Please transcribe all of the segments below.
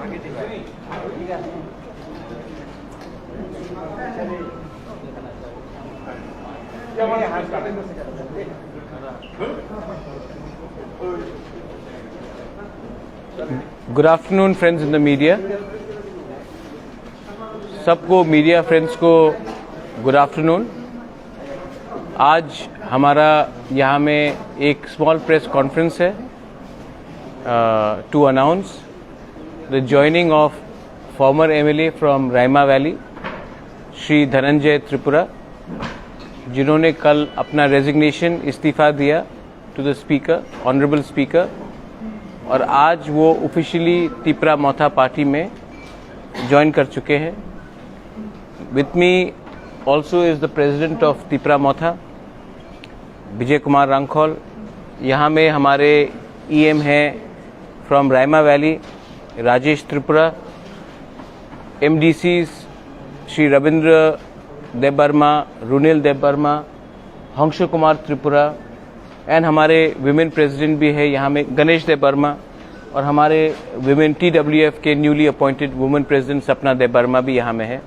Good afternoon friends in the media. सबको media friends को good afternoon. आज हमारा यहाँ में एक स्मॉल प्रेस कॉन्फ्रेंस है to announce the joining of former MLA from Raima Valley Shri Dhananjay Tripura, जिन्होंने कल अपना रेजिग्नेशन इस्तीफ़ा दिया to the speaker, honourable speaker, और आज वो ऑफिशियली तिपरा मोथा पार्टी में ज्वाइन कर चुके हैं। With me also is the president of Tipra Motha Bijoy Kumar Hrangkhawl. यहाँ में हमारे ईएम हैं from Raima Valley Rajesh Tripura, MDC Shri Rabindra Debbarma, Runil Debbarma, Hans Kumar Tripura, and हमारे विमेन प्रेसिडेंट भी है यहाँ में गणेश देबबर्मा, और हमारे विमेन TWF के newly appointed women president Sapna Debbarma भी यहाँ में है।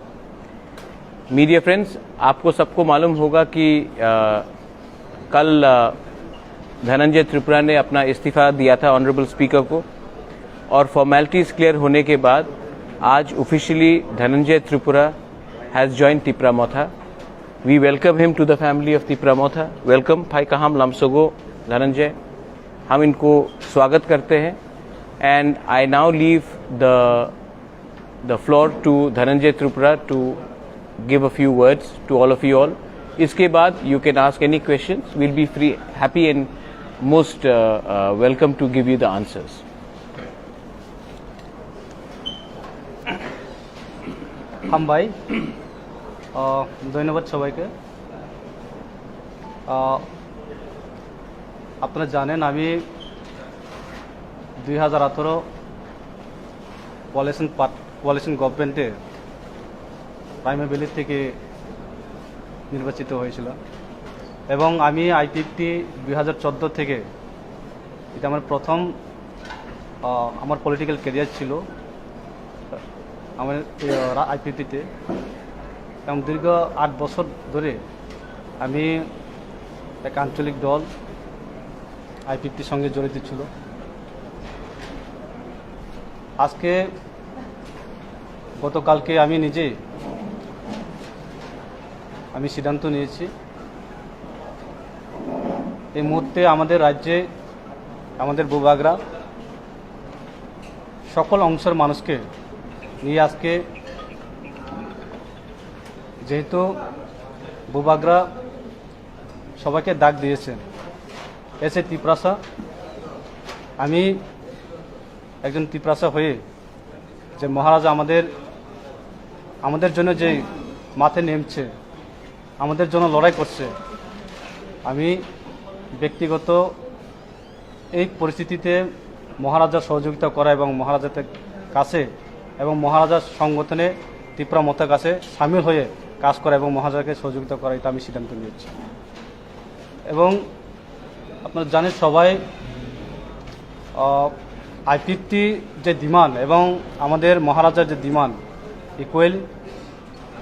मीडिया फ्रेंड्स, आपको सबको मालूम होगा कि कल धनंजय त्रिपुरा ने अपना इस्तीफ़ा दिया था ऑनरेबल स्पीकर को, और फॉर्मेलिटीज़ क्लियर होने के बाद आज officially Dhananjay Tripura has join Tipra Motha. We welcome him to the family of Tipra Motha. Welcome, भाई कहाम लमसोगो धनंजय, हम इनको स्वागत करते हैं। And I now leave the floor to Dhananjay Tripura to give a few words to all of you all. इसके बाद you can ask any questions. We'll be free, happy and most welcome to give you the answers. हम भाई ধন্যবাদ সবাইকে। আপনারা জানেন আমি 2018 coalition গভর্নমেন্টে Raima valley থেকে নির্বাচিত হয়েছিল, এবং আমি আইপিএফটি 2014 থেকে, এটা আমার প্রথম আমার পলিটিক্যাল ক্যারিয়ার ছিল আমার আইপিএফটিতে, এবং দীর্ঘ 8 বছর ধরে আমি এক আঞ্চলিক দল আইপিএফটির সঙ্গে জড়িত ছিল। আজকে গতকালকে আমি নিজে সিদ্ধান্ত নিয়েছি এই মুহূর্তে আমাদের রাজ্যে, আমাদের ভূভাগরা সকল অংশের মানুষকে নিয়ে আজকে, যেহেতু ভূভাগরা সবাইকে ডাক দিয়েছেন এসে তিপ্রাসা, আমি একজন তিপ্রাসা হয়ে যে মহারাজা আমাদের জন্য যে মাঠে নেমছে, আমাদের জন্য লড়াই করছে, আমি ব্যক্তিগত এই পরিস্থিতিতে মহারাজার সহযোগিতা করা এবং মহারাজার কাছে এবং মহারাজার সংগঠনে তিপরা মোথার কাছে সামিল হয়ে কাজ করা এবং মহারাজাকে সহযোগিতা করা, এটা আমি সিদ্ধান্ত নিয়েছি। এবং আপনারা জানেন সবাই, আইপিএফটি যে ডিমান্ড এবং আমাদের মহারাজার যে demand equal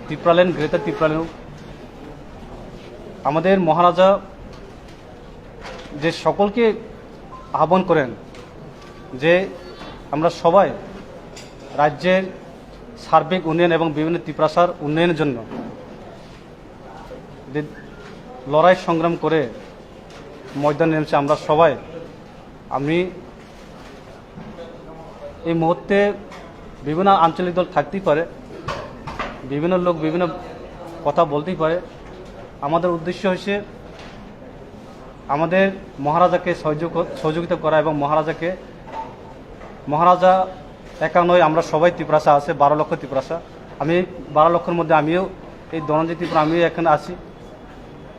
Tripuraland, greater Tripuraland, আমাদের মহারাজা যে সকলকে আহ্বান করেন যে আমরা সবাই রাজ্যের সার্বিক উন্নয়ন এবং বিভিন্ন ত্রিপ্রাসার উন্নয়নের জন্য লড়াই সংগ্রাম করে ময়দানে নেমেছে আমরা সবাই। আমি এই মুহূর্তে বিভিন্ন আঞ্চলিক দল থাকতেই পারে, বিভিন্ন লোক বিভিন্ন কথা বলতেই পারে, আমাদের উদ্দেশ্য হচ্ছে আমাদের মহারাজাকে সহযোগিতা করা এবং মহারাজা একা নয়, আমরা সবাই ত্রিপ্রাসা আছে, 12 লক্ষ ত্রিপ্রাসা। আমি 12 লক্ষের মধ্যে আমিও এই ধনঞ্জয় ত্রিপুরা আমিও এখানে আছি।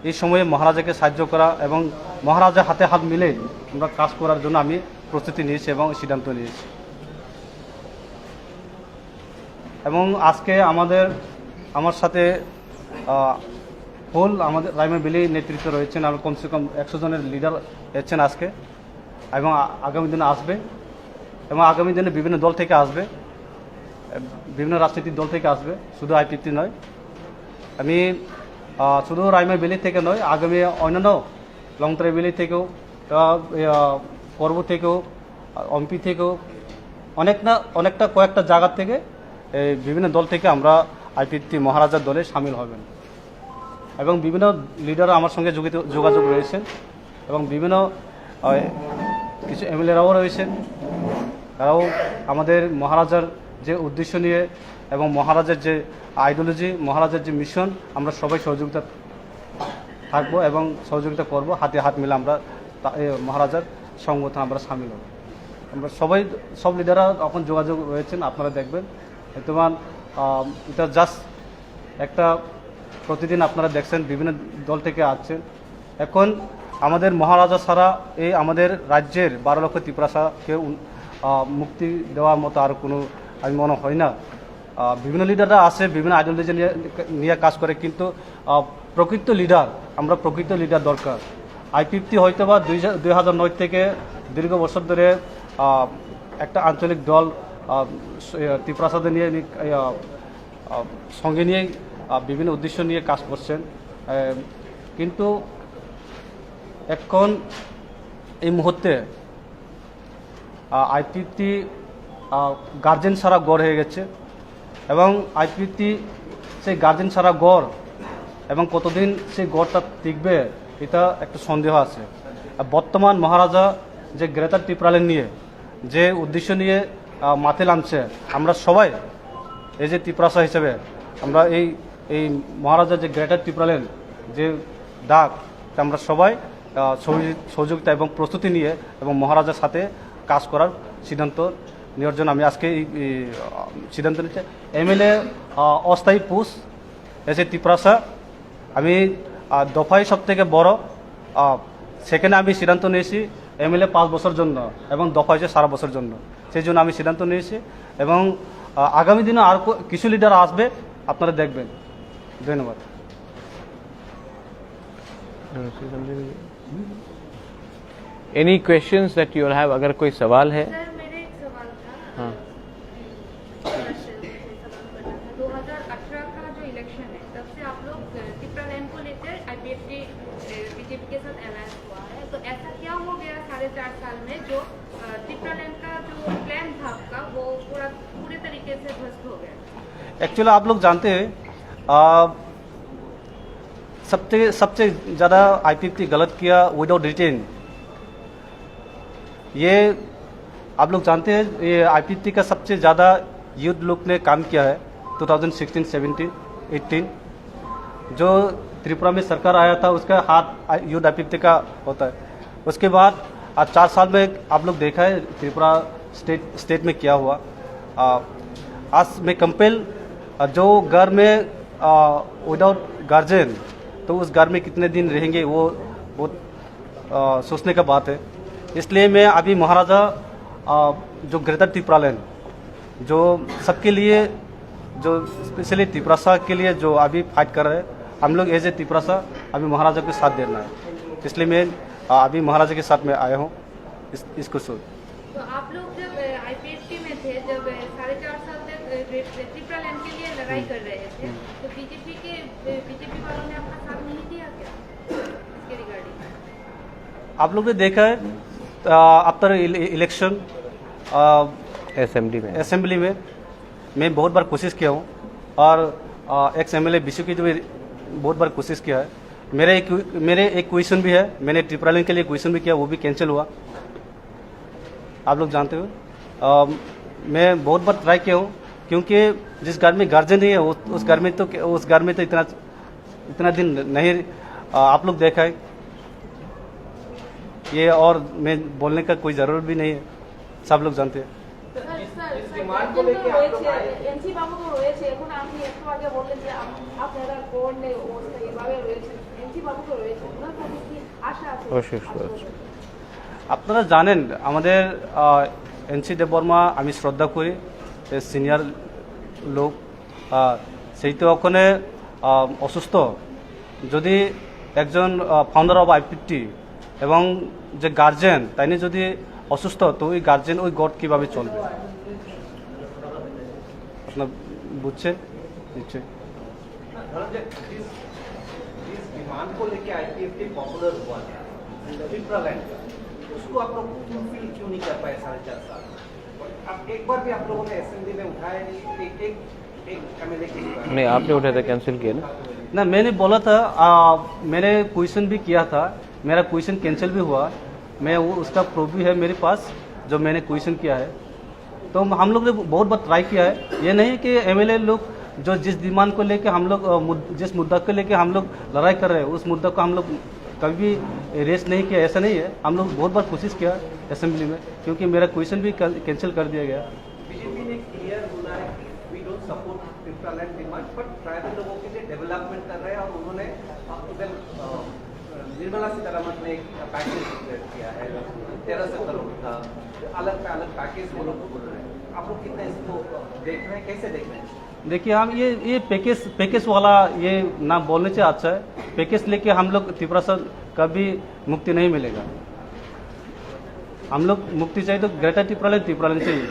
এই সময়ে মহারাজাকে সাহায্য করা এবং মহারাজার হাতে হাত মিলে আমরা কাজ করার জন্য আমি প্রস্তুতি নিয়েছি এবং সিদ্ধান্ত নিয়েছি। এবং আজকে আমার সাথে ফুল আমাদের রায়মা ভ্যালি নেতৃত্ব রয়েছেন, আর কমসে কম 100 জনের লিডার এসেছেন আজকে, এবং আগামী দিনে আসবে, এবং আগামী দিনে বিভিন্ন দল থেকে আসবে। বিভিন্ন রাজনৈতিক দল থেকে আসবে, শুধু আইপিএফটি নয়। আমি শুধু রাইমা ভ্যালি থেকে নয়, আগামী অন্যান্য লংতরাই ভ্যালি থেকেও, পর্ব থেকেও, এমপি থেকেও, অনেকটা কয়েকটা জায়গা থেকে বিভিন্ন দল থেকে আমরা আইপিএফটি মহারাজার দলে সামিল হবেন এবং বিভিন্ন লিডার আমার সঙ্গে যোগাযোগ রয়েছেন এবং বিভিন্ন কিছু এমএলএরাও রয়েছেন। তারাও আমাদের মহারাজার যে উদ্দেশ্য নিয়ে এবং মহারাজার যে আইডিওলজি, মহারাজার যে মিশন, আমরা সবাই সহযোগিতা থাকবো এবং সহযোগিতা করব। হাতে হাত মিলে আমরা মহারাজার সংগঠন আমরা সামিল হব। আমরা সব লিডাররা এখন যোগাযোগ রয়েছেন, আপনারা দেখবেন। বর্তমান এটা জাস্ট একটা প্রতিদিন আপনারা দেখছেন বিভিন্ন দল থেকে আসছেন। এখন আমাদের মহারাজা ছাড়া এই আমাদের রাজ্যের 12 লক্ষ ত্রিপুরাকে মুক্তি দেওয়ার মতো আর কোনো আমি মনে হয় না। বিভিন্ন লিডাররা আছে, বিভিন্ন আইডিওলজি নিয়ে কাজ করে, কিন্তু প্রকৃত লিডার, আমরা প্রকৃত লিডার দরকার। আইপিএফটি হয়তো বা 2009 থেকে দীর্ঘ বছর ধরে একটা আঞ্চলিক দল ত্রিপ্রাসাদে নিয়ে সঙ্গে নিয়ে বিভিন্ন উদ্দেশ্য নিয়ে কাজ করছেন, কিন্তু এখন এই মুহূর্তে আইপিএফটি গার্জেন ছাড়া গড় হয়ে গেছে এবং আইপিএফটি সেই গার্জেন ছাড়া গড় এবং কতদিন সেই গড়টা টিকবে এটা একটা সন্দেহ আছে। বর্তমান মহারাজা যে গ্রেটার ত্রিপুরাল্যান্ড নিয়ে যে উদ্দেশ্য নিয়ে মাঠে নামছে, আমরা সবাই এই যে ত্রিপুরাসা হিসেবে আমরা এই মহারাজা যে গ্রেটার ত্রিপুরাল্যান্ড যে ডাক, আমরা সবাই সহযোগিতা এবং প্রস্তুতি নিয়ে এবং মহারাজার সাথে কাজ করার সিদ্ধান্ত নেওয়ার জন্য আমি আজকে এই সিদ্ধান্ত নিচ্ছি। এমএলএ অস্থায়ী পোস্ট এসে ত্রিপুরাসা আমি দফায় সব থেকে বড়, সেখানে আমি সিদ্ধান্ত নিয়েছি এমএলএ 5 বছর জন্য এবং দফা হয়েছে 7 বছর জন্য। সেই জন্য আমি সিদ্ধান্ত নিয়েছি এবং আগামী দিনে আর কিছু লিডার আসবে, আপনারা দেখবেন। ধন্যবাদ। Any questions that you have? अगर कोई सवाल है? सर मेरे एक सवाल था। हाँ। 2018 का जो इलेक्शन है तब से आप लोग टिप्रालैंड को लेकर आईपीएफटी बीजेपी के साथ अलायंस हुआ है, तो ऐसा क्या हो गया 4.5 साल में जो टिप्रालैंड का जो प्लान था आपका वो पूरे तरीके से ध्वस्त हो गया? एक्चुअली आप लोग जानते हैं सबसे ज़्यादा आईपीएफटी गलत किया विदाउट रिटेन। ये आप लोग जानते हैं, ये आईपीएफटी का सबसे ज़्यादा यूथ लोग ने काम किया है 2016, 17, 18। जो त्रिपुरा में सरकार आया था उसका हाथ यूथ आईपीएफटी का होता है। उसके बाद आज 4 साल में आप लोग देखा है त्रिपुरा स्टेट में क्या हुआ। आज में कंपेल जो घर में विदाउट गार्जियन, तो उस घर में कितने दिन रहेंगे वो बहुत सोचने का बात है। इसलिए मैं अभी महाराजा जो ग्रेटर त्रिपुरालैंड जो सबके लिए, जो स्पेशली त्रिपुरासा के लिए जो अभी फाइट कर रहे हैं, हम लोग एज ए त्रिपुरासा अभी महाराजा के साथ देना है। इसलिए मैं अभी महाराजा के साथ में आया हूँ इसको सोच। तो आप लोग जब आईपीएफटी में थे, जब 4.5 साल तक त्रिपुरालैंड के लिए लड़ाई कर रहे थे, तो बीजेपी वालों ने आपका साथ नहीं दिया क्या इसके रिगार्डिंग? आप लोग ने देखा है आफ्टर इलेक्शन असेंबली में मैं बहुत बार कोशिश किया हूँ और एक्स एमएलए विशु की भी बहुत बार कोशिश किया है। मेरे एक क्वेश्चन भी है, मैंने त्रिपुरालैंड के लिए क्वेश्चन भी किया, वो भी कैंसिल हुआ, आप लोग जानते हो। मैं बहुत बार ट्राई किया हूँ, क्योंकि जिस घर में गार्जियन नहीं है उस घर में तो इतना दिन नहीं आप लोग देखा है ये, और मैं बोलने का कोई ज़रूरत भी नहीं है, सब लोग जानते हैं। আপনারা জানেন আমাদের এনসি দেববর্মা আমি শ্রদ্ধা করি, সিনিয়র লোক, সেই তো ওখানে অসুস্থ। যদি একজন ফাউন্ডার অফ আইপিএফটি এবং যে গার্জেন তাই নিয়ে যদি অসুস্থ, তো ওই গার্জেন ওই গড় কীভাবে চলবে? अपना बुझे निश्चय। जिस डिमांड को लेके आईपीएफटी पॉपुलर हुआ था ट्रिप्रालैंड का, उसको आप लोग फुलफिल क्यों नहीं कर पाए 4.5 साल? अब एक बार भी आप लोगों ने असेंबली में उठाया नहीं, एक एमएलए के लिए नहीं, आपने उठाया था, कैंसिल किया ना। मैंने बोला था, मैंने क्वेश्चन भी किया था, मेरा क्वेश्चन कैंसिल भी हुआ। मैं वो उसका प्रूफ भी है मेरे पास जो मैंने क्वेश्चन किया है। तो हम लोग ने बहुत बार ट्राई किया है। ये नहीं कि एमएलए लोग जो जिस डिमांड को लेके हम लोग जिस मुद्दा को लेके हम लोग लड़ाई कर रहे हैं उस मुद्दा को हम लोग कभी भी रेस नहीं किया, ऐसा नहीं है। हम लोग बहुत बार कोशिश किया असेंबली में, क्योंकि मेरा क्वेश्चन भी कैंसिल कर दिया गया। बीजेपी ने क्लियर बोला है कि we don't support Tipraland demand, but tribal लोगों के लिए डेवलपमेंट कर रहे हैं और उन्होंने निर्मला सीतारमण ने एक पैकेज डिक्लेयर किया है 1300 करोड़ का, अलग पैकेज वो लोग बोल रहे हैं। आप लोग कितना इसको देख रहे हैं, कैसे देख रहे हैं? देखिए, हम ये पैकेज वाला ये ना बोलने से अच्छा है। पैकेज लेके हम लोग त्रिपुरा से कभी मुक्ति नहीं मिलेगा। हम लोग मुक्ति चाहिए तो ग्रेटर त्रिपुरालैंड चाहिए।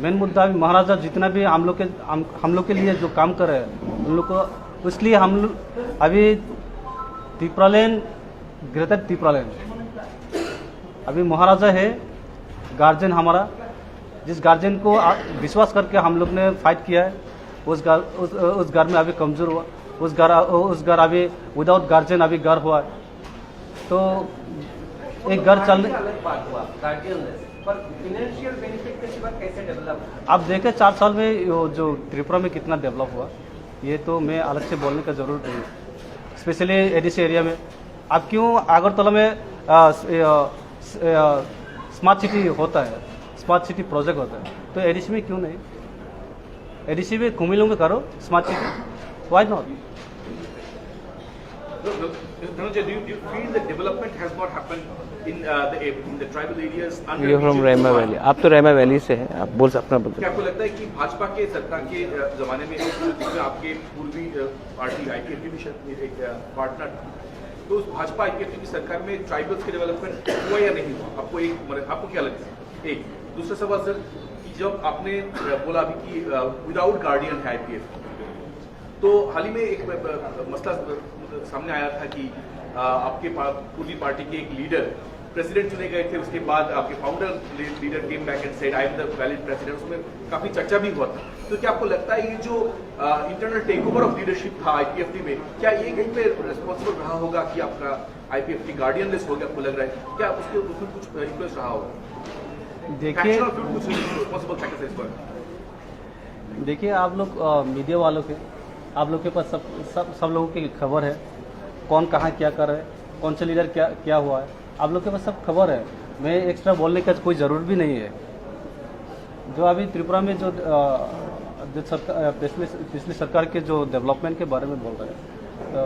मेन मुद्दा अभी महाराजा जितना भी हम लोग के लिए जो काम कर रहे हैं उन लोग को, इसलिए हम लोग अभी त्रिपुरालैंड ग्रेटर त्रिपुरालैंड अभी महाराजा है गार्जियन हमारा, जिस गार्जियन को विश्वास करके हम लोग ने फाइट किया है, उस घर में अभी कमजोर हुआ, उस घर अभी विदाउट गार्जियन अभी घर हुआ है। तो एक घर चलने अलग बात हुआ, गार्डियनलेस, पर फाइनेंशियल बेनिफिट के सिवा कैसे डेवलप? आप देखें 4 साल में जो त्रिपुरा में कितना डेवलप हुआ, ये तो मैं अलग से बोलने का जरूरत नहीं है। स्पेशली एडीसी एरिया में अब क्यों अगरतला में स्मार्ट सिटी होता है, स्मार्ट सिटी प्रोजेक्ट होता है, तो एडीसी में क्यों नहीं? एडीसी में कुमिलों में करो smart city, why not? Dhananjay, do you feel that development has not happened in the tribal areas under ये फ्रॉम रेमा वैली। आप तो रेमा वैली से हैं, आप बोल अपना बोल। क्या आपको लगता है कि भाजपा के सरकार के जमाने में जिसमें आपके पूर्वी पार्टी आईपीएफटी भी एक पार्टनर, तो उस भाजपा आईपीएफटी की सरकार में ट्राइबल्स के डेवलपमेंट हुआ या नहीं हुआ? आपको क्या लगता है? एक दूसरा सवाल सर, कि जब आपने बोला अभी कि विदाउट गार्डियन है आईपीएफ, तो हाल ही में एक मसला सामने आया था कि आपके पूर्वी पार्टी के एक लीडर प्रेसिडेंट चुने गए थे, उसके बाद आपके founder leader came back and said I am the valid president, उसमें काफी चर्चा भी हुआ था। तो क्या आपको लगता है ये जो internal take over of leadership था आईपीएफटी में, क्या ये कहीं पे रिस्पॉन्सिबल रहा होगा कि आपका आईपीएफटी गार्डियनलेस हो गया? आपको लग रहा है क्या उसमें कुछ इन्फ्लुएंस रहा होगा? देखिए आप लोग मीडिया वालों के, आप लोग के पास सब लोगों की खबर है, कौन कहाँ क्या कर रहे हैं, कौन से लीडर क्या हुआ है, आप लोग के पास सब खबर है। मैं एक्स्ट्रा बोलने का कोई ज़रूरत भी नहीं है। जो अभी त्रिपुरा में जो पिछली सरकार के जो डेवलपमेंट के बारे में बोल रहे हैं,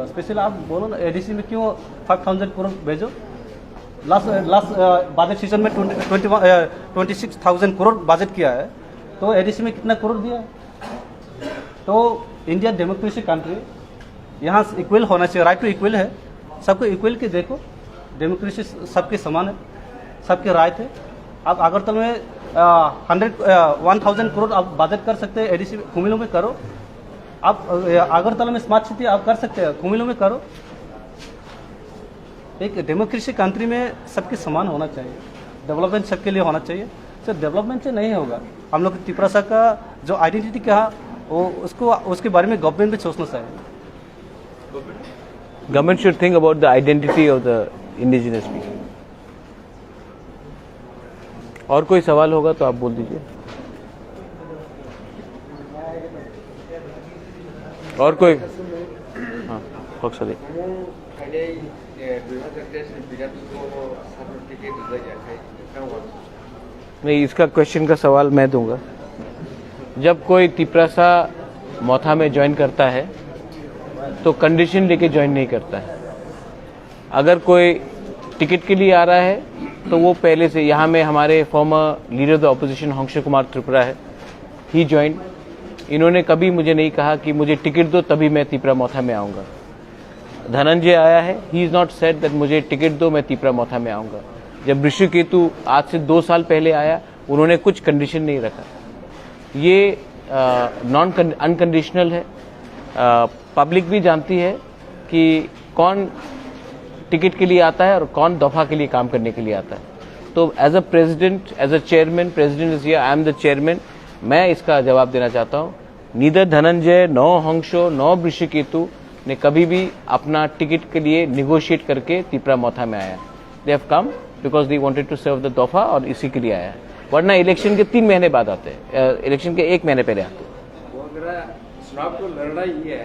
स्पेशली आप बोलो ना एडीसी में क्यों 5,000 करोड़ भेजो? लास्ट बजट सीजन में 26,000 करोड़ बजट किया है, तो एडीसी में कितना करोड़ दिया? तो इंडिया डेमोक्रेसी कंट्री, यहाँ इक्वल होना चाहिए, राइट टू इक्वल है, सबको इक्वल के देखो, डेमोक्रेसी सबके समान है, सबके राइट है। आप अगरतला में 1,000 करोड़ आप बजट कर सकते हैं, एडीसी कुमिलों में करो। आप अगरतला में स्मार्ट सिटी आप कर सकते हैं, कुमिलों में करो। एक डेमोक्रेसी कंट्री में सबके समान होना चाहिए, डेवलपमेंट सबके लिए होना चाहिए। सर डेवलपमेंट से नहीं होगा। हम लोग त्रिपुरा का जो आइडेंटिटी क्या वो उसके बारे में गवर्नमेंट भी सोचना चाहिए। Government should think about the identity of the indigenous people. और कोई सवाल होगा तो आप बोल दीजिए। और कोई? हाँ, फक्सले। नहीं, इसका क्वेश्चन का सवाल मैं दूंगा। जब कोई तिपरासा मोथा में ज्वाइन करता है तो कंडीशन लेके ज्वाइन नहीं करता है। अगर कोई टिकट के लिए आ रहा है तो वो पहले से, यहाँ में हमारे former leader of the opposition Hansu Kumar Tripura है, ही ज्वाइन। इन्होंने कभी मुझे नहीं कहा कि मुझे टिकट दो तभी मैं तिपरा मोथा में आऊँगा। धनंजय आया है, he is not said that मुझे टिकट दो मैं तिपरा मोथा में आऊँगा। जब ऋषिकेतु आज से 2 साल पहले आया, उन्होंने कुछ कंडीशन नहीं रखा। ये नॉन अनकंडीशनल है। पब्लिक भी जानती है कि कौन टिकट के लिए आता है और कौन दफा के लिए काम करने के लिए आता है। तो as a president, as a chairman, president is here, I am the chairman, मैं इसका जवाब देना चाहता हूँ। Neither Dhananjay, no Hanso, no Rishiketu ने कभी भी अपना टिकट के लिए निगोशिएट करके तिपरा मोथा में आया। They have come because they wanted to serve the dopha और इसी के लिए आया है, वरना इलेक्शन के 3 महीने बाद आते हैं, इलेक्शन के 1 महीने पहले आते हैं। वो अगर चुनाव को लड़ना ही है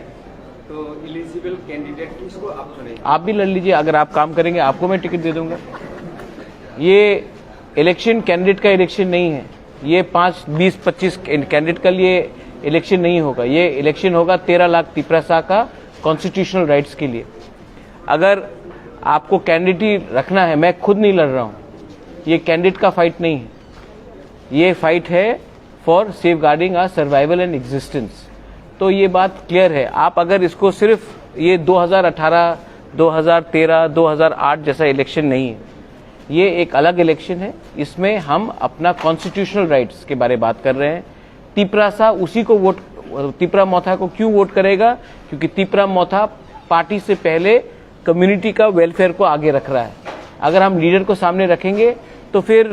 तो एलिजिबल कैंडिडेट किसको आप चुनेंगे? आप भी लड़ लीजिए, अगर आप काम करेंगे आपको मैं टिकट दे दूंगा। ये इलेक्शन कैंडिडेट का इलेक्शन नहीं है, ये 5, 20, 25 कैंडिडेट का लिए इलेक्शन नहीं होगा। ये इलेक्शन होगा 13 लाख तिपरासा का कॉन्स्टिट्यूशनल राइट्स के लिए। अगर आपको कैंडिडेट रखना है, मैं खुद नहीं लड़ रहा हूं, ये कैंडिडेट का फाइट नहीं है, ये फाइट है for safeguarding our survival and existence. तो ये बात क्लियर है। आप अगर इसको सिर्फ ये 2018, 2013, 2008 जैसा इलेक्शन नहीं है, ये एक अलग इलेक्शन है। इसमें हम अपना कॉन्स्टिट्यूशनल राइट्स के बारे में बात कर रहे हैं। तिपरासा उसी को वोट, तिपरा मोथा को क्यों वोट करेगा? क्योंकि तिपरा मोथा पार्टी से पहले कम्युनिटी का वेलफेयर को आगे रख रहा है। अगर हम लीडर को सामने रखेंगे तो फिर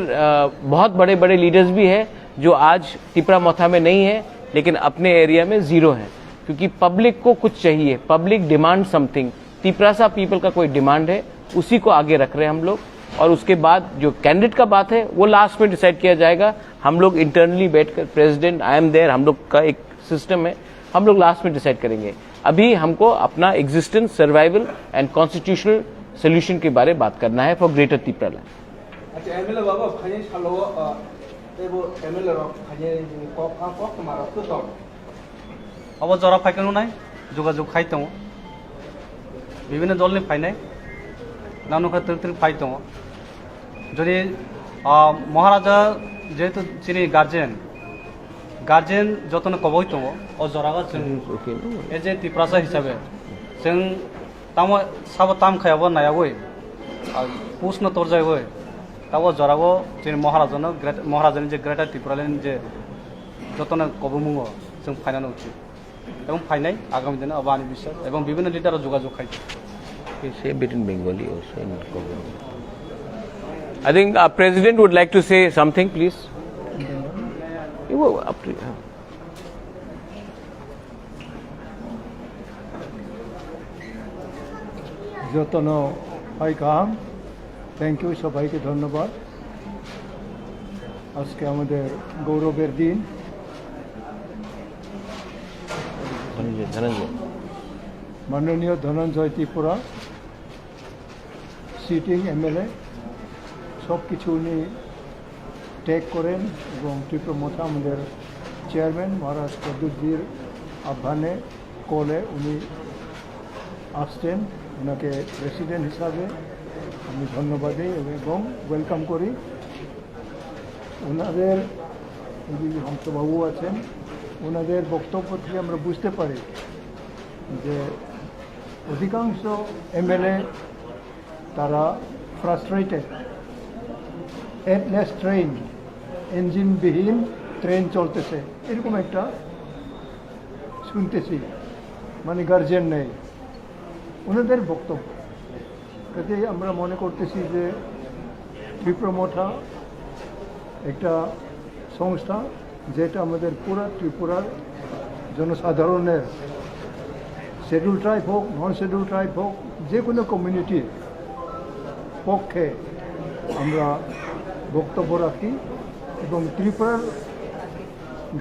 बहुत बड़े बड़े लीडर्स भी हैं जो आज तिपरा मोथा में नहीं है लेकिन अपने एरिया में 0 है, क्योंकि पब्लिक को कुछ चाहिए, public demand something. Tiprasa people का कोई डिमांड है, उसी को आगे रख रहे हैं हम लोग। और उसके बाद जो कैंडिडेट का बात है वो लास्ट में डिसाइड किया जाएगा। हम लोग इंटरनली बैठकर, प्रेसिडेंट, आई एम देयर, हम लोग का एक सिस्टम है, हम लोग लास्ट में डिसाइड करेंगे। अभी हमको अपना existence, survival and constitutional solution के बारे में बात करना है फॉर ग्रेटर तिपरा लैंड। अच्छा, एमएलए बाबा फाइनेंस खालो एबो एमएलए रो फाइनेंस को तुम्हारा तो अब जरा फाइकानो नाय जोगाजोग खाई दङ विभिन्न दलनि फाइनाय नानु खातिर फाइ दङ যদি महाराजा जेहेतु चिनि गार्जेन जतन कबई दङ अ जरागा जों एज ए तिपरासा हिसाबै जों ताम साबो ताम खायाबो नायाबो पुष्ण तरजायबो ताबो जरागो जों महाराजानि जे ग्रेटर त्रिपुरानि जे जतन कबमुङो जों फाइनानो उचित এবং ফাইনাই আগামী দিনে আবানি বিশ্বাস এবং বিভিন্ন লিডারও যোগাযোগ খাইছে। Say a bit in Bengali also in Kobo. I think our president would like to say something, please. যতন ভাই কাম, থ্যাংক ইউ, সবাইকে ধন্যবাদ। আজকে আমাদের গৌরবের দিন। মাননীয় ধনঞ্জয় ত্রিপুরা সিটিং এমএলএ সব কিছু উনি টেক করেন এবং ত্রিপুরা মোথা আমাদের চেয়ারম্যান মহারাজ প্রদ্যুৎজির আহ্বানে কলে উনি আসছেন। ওনাকে প্রেসিডেন্ট হিসাবে আমি ধন্যবাদ দিই এবং ওয়েলকাম করি। ওনাদের হংসবাবু আছেন, ওনাদের বক্তব্য থেকে আমরা বুঝতে পারি যে অধিকাংশ এমএলএ তারা ফ্রাস্ট্রেটেড। এটলেস ট্রেন, ইঞ্জিনবিহীন ট্রেন চলতেছে এরকম একটা শুনতেছি, মানে গার্জিয়ান নেই ওনাদের বক্তব্য। কাজে আমরা মনে করতেছি যে ত্রিপুরা মোথা একটা সংস্থা যেটা আমাদের পুরো ত্রিপুরার জনসাধারণের, শিডিউল ট্রাইব হোক, নন শিডিউল ট্রাইব হোক, যে কোনো কমিউনিটির পক্ষে আমরা বক্তব্য রাখি। এবং ত্রিপুরার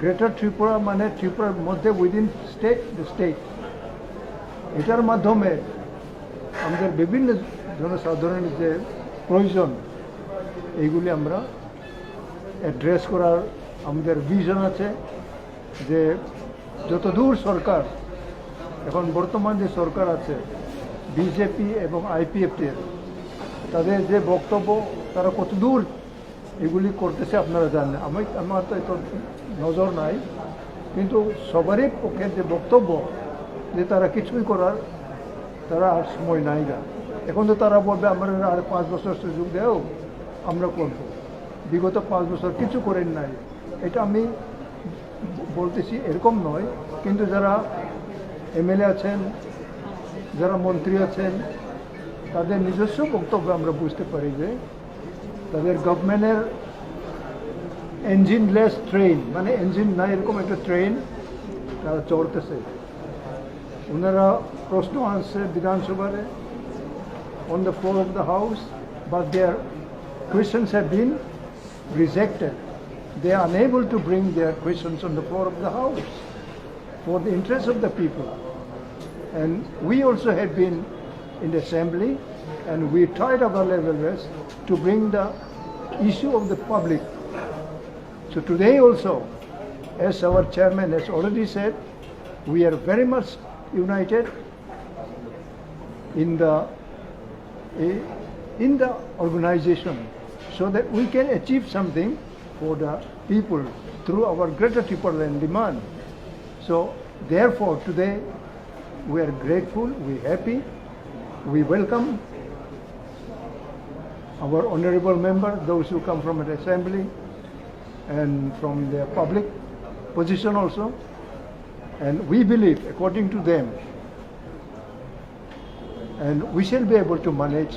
গ্রেটার ত্রিপুরা মানে ত্রিপুরার মধ্যে উইদিন স্টেট এটার মাধ্যমে আমাদের বিভিন্ন জনসাধারণের যে প্রয়োজন এইগুলি আমরা অ্যাড্রেস করার আমাদের ভিশন আছে। যে যতদূর সরকার এখন বর্তমান যে সরকার আছে বিজেপি এবং আইপিএফটির, তাদের যে বক্তব্য তারা কতদূর এগুলি করতেছে আপনারা জানেন। আমার তো এত নজর নাই, কিন্তু সবারই পক্ষের যে বক্তব্য যে তারা কিছুই করার তারা আর সময় নাই না। এখন তো তারা বলবে আমরা আর 5 বছর সুযোগ দেও, আমরা করব। বিগত 5 বছর কিছু করেন নাই, এটা আমি বলতেছি এরকম নয়, কিন্তু যারা এমএলএ আছেন, যারা মন্ত্রী আছেন, তাদের নিজস্ব বক্তব্য আমরা বুঝতে পারি যে তাদের গভর্নমেন্টের ইঞ্জিনলেস ট্রেন, মানে ইঞ্জিন না এরকম একটা ট্রেন তারা চড়তেছে। ওনারা প্রশ্ন আনছে বিধানসভায় on the floor of the house, but their questions have been rejected. They are unable to bring their questions on the floor of the house for the interest of the people. And we also have been in the assembly, and we tried our level best to bring the issue of the public. So today also, as our chairman has already said, we are very much united in the organization so that we can achieve something for the people through our greater triple land demand. So therefore today we are grateful, we are happy, we welcome our honorable member, those who come from the assembly and from the public position also, and we believe according to them, and we shall be able to manage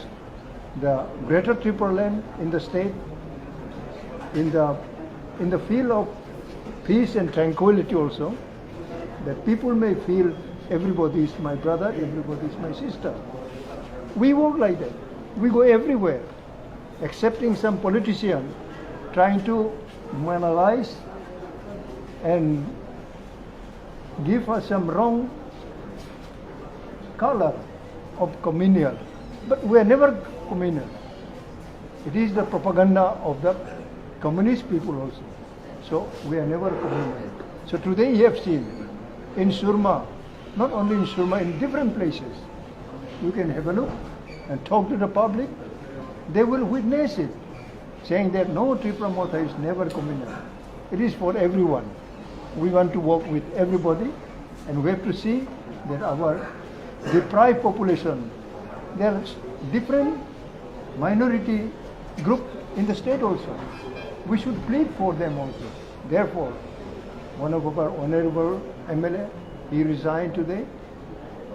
the greater triple land in the state in the field of peace and tranquility also, that people may feel everybody is my brother, everybody is my sister. We work like that. We go everywhere, accepting some politician trying to moralize and give us some wrong color of communal, but we are never communal. It is the propaganda of the communist people also. So we are never communal. So today you have seen in Surma, not only in Surma, in different places, you can have a look and talk to the public. They will witness it, saying that no, Tripura Motha is never communal. It is for everyone. We want to work with everybody, and we have to see that our deprived population, there are different minority group in the state also. We should plead for them also. Therefore, one of our honorable MLA, he resigned today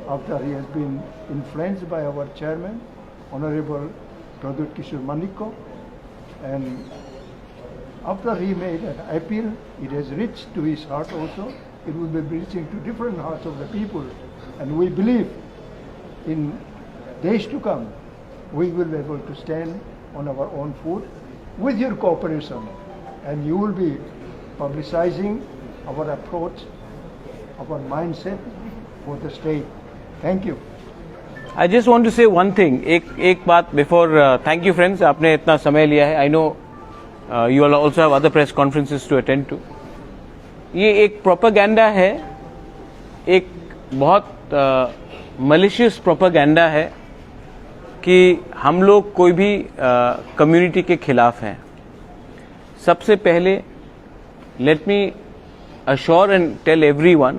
after he has been influenced by our chairman, Honorable Pradut Kishore Manikko, and after he made an appeal, it has reached to his heart also. It will be reaching to different hearts of the people, and we believe in days to come, we will be able to stand on our own foot with your cooperation, and you will be publicizing our approach, our mindset for the state. Thank you. I just want to say one thing. एक बात before. Thank you, friends. आपने इतना समय लिया है. I know you all also have other press conferences to attend to. ये एक propaganda है, एक बहुत malicious प्रोपेगेंडा है कि हम लोग कोई भी कम्युनिटी के खिलाफ हैं. सबसे पहले let me assure and tell everyone,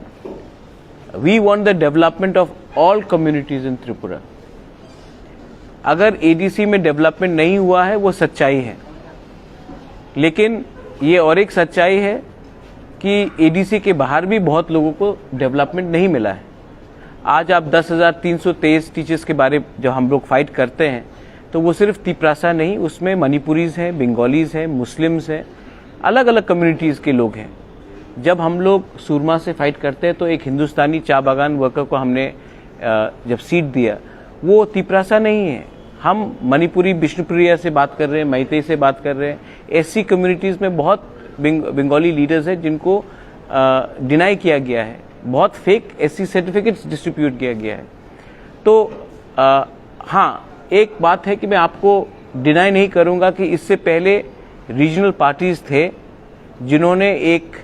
we want the development of all communities in Tripura. अगर ADC में डेवलपमेंट नहीं हुआ है वो सच्चाई है, लेकिन ये और एक सच्चाई है कि ADC के बाहर भी बहुत लोगों को डेवलपमेंट नहीं मिला है. आज आप 10,323 टीचर्स के बारे जब हम लोग फाइट करते हैं तो वो सिर्फ तिपरासा नहीं, उसमें मणिपुरीज हैं, बंगालीज हैं, मुस्लिम्स हैं, अलग अलग कम्युनिटीज़ के लोग हैं. जब हम लोग सूरमा से फाइट करते हैं तो एक हिंदुस्तानी चा बागान वर्कर को हमने जब सीट दिया, वो तिपरासा नहीं है. हम मणिपुरी विष्णुप्रिया से बात कर रहे हैं, मैतेई से बात कर रहे हैं. एससी कम्युनिटीज़ में बहुत बंगाली लीडर्स हैं जिनको डिनाई किया गया है, बहुत फेक एससी सर्टिफिकेट्स डिस्ट्रीब्यूट किया गया है. तो हाँ, एक बात है कि मैं आपको डिनाई नहीं करूंगा कि इससे पहले रीजनल पार्टीज थे जिन्होंने एक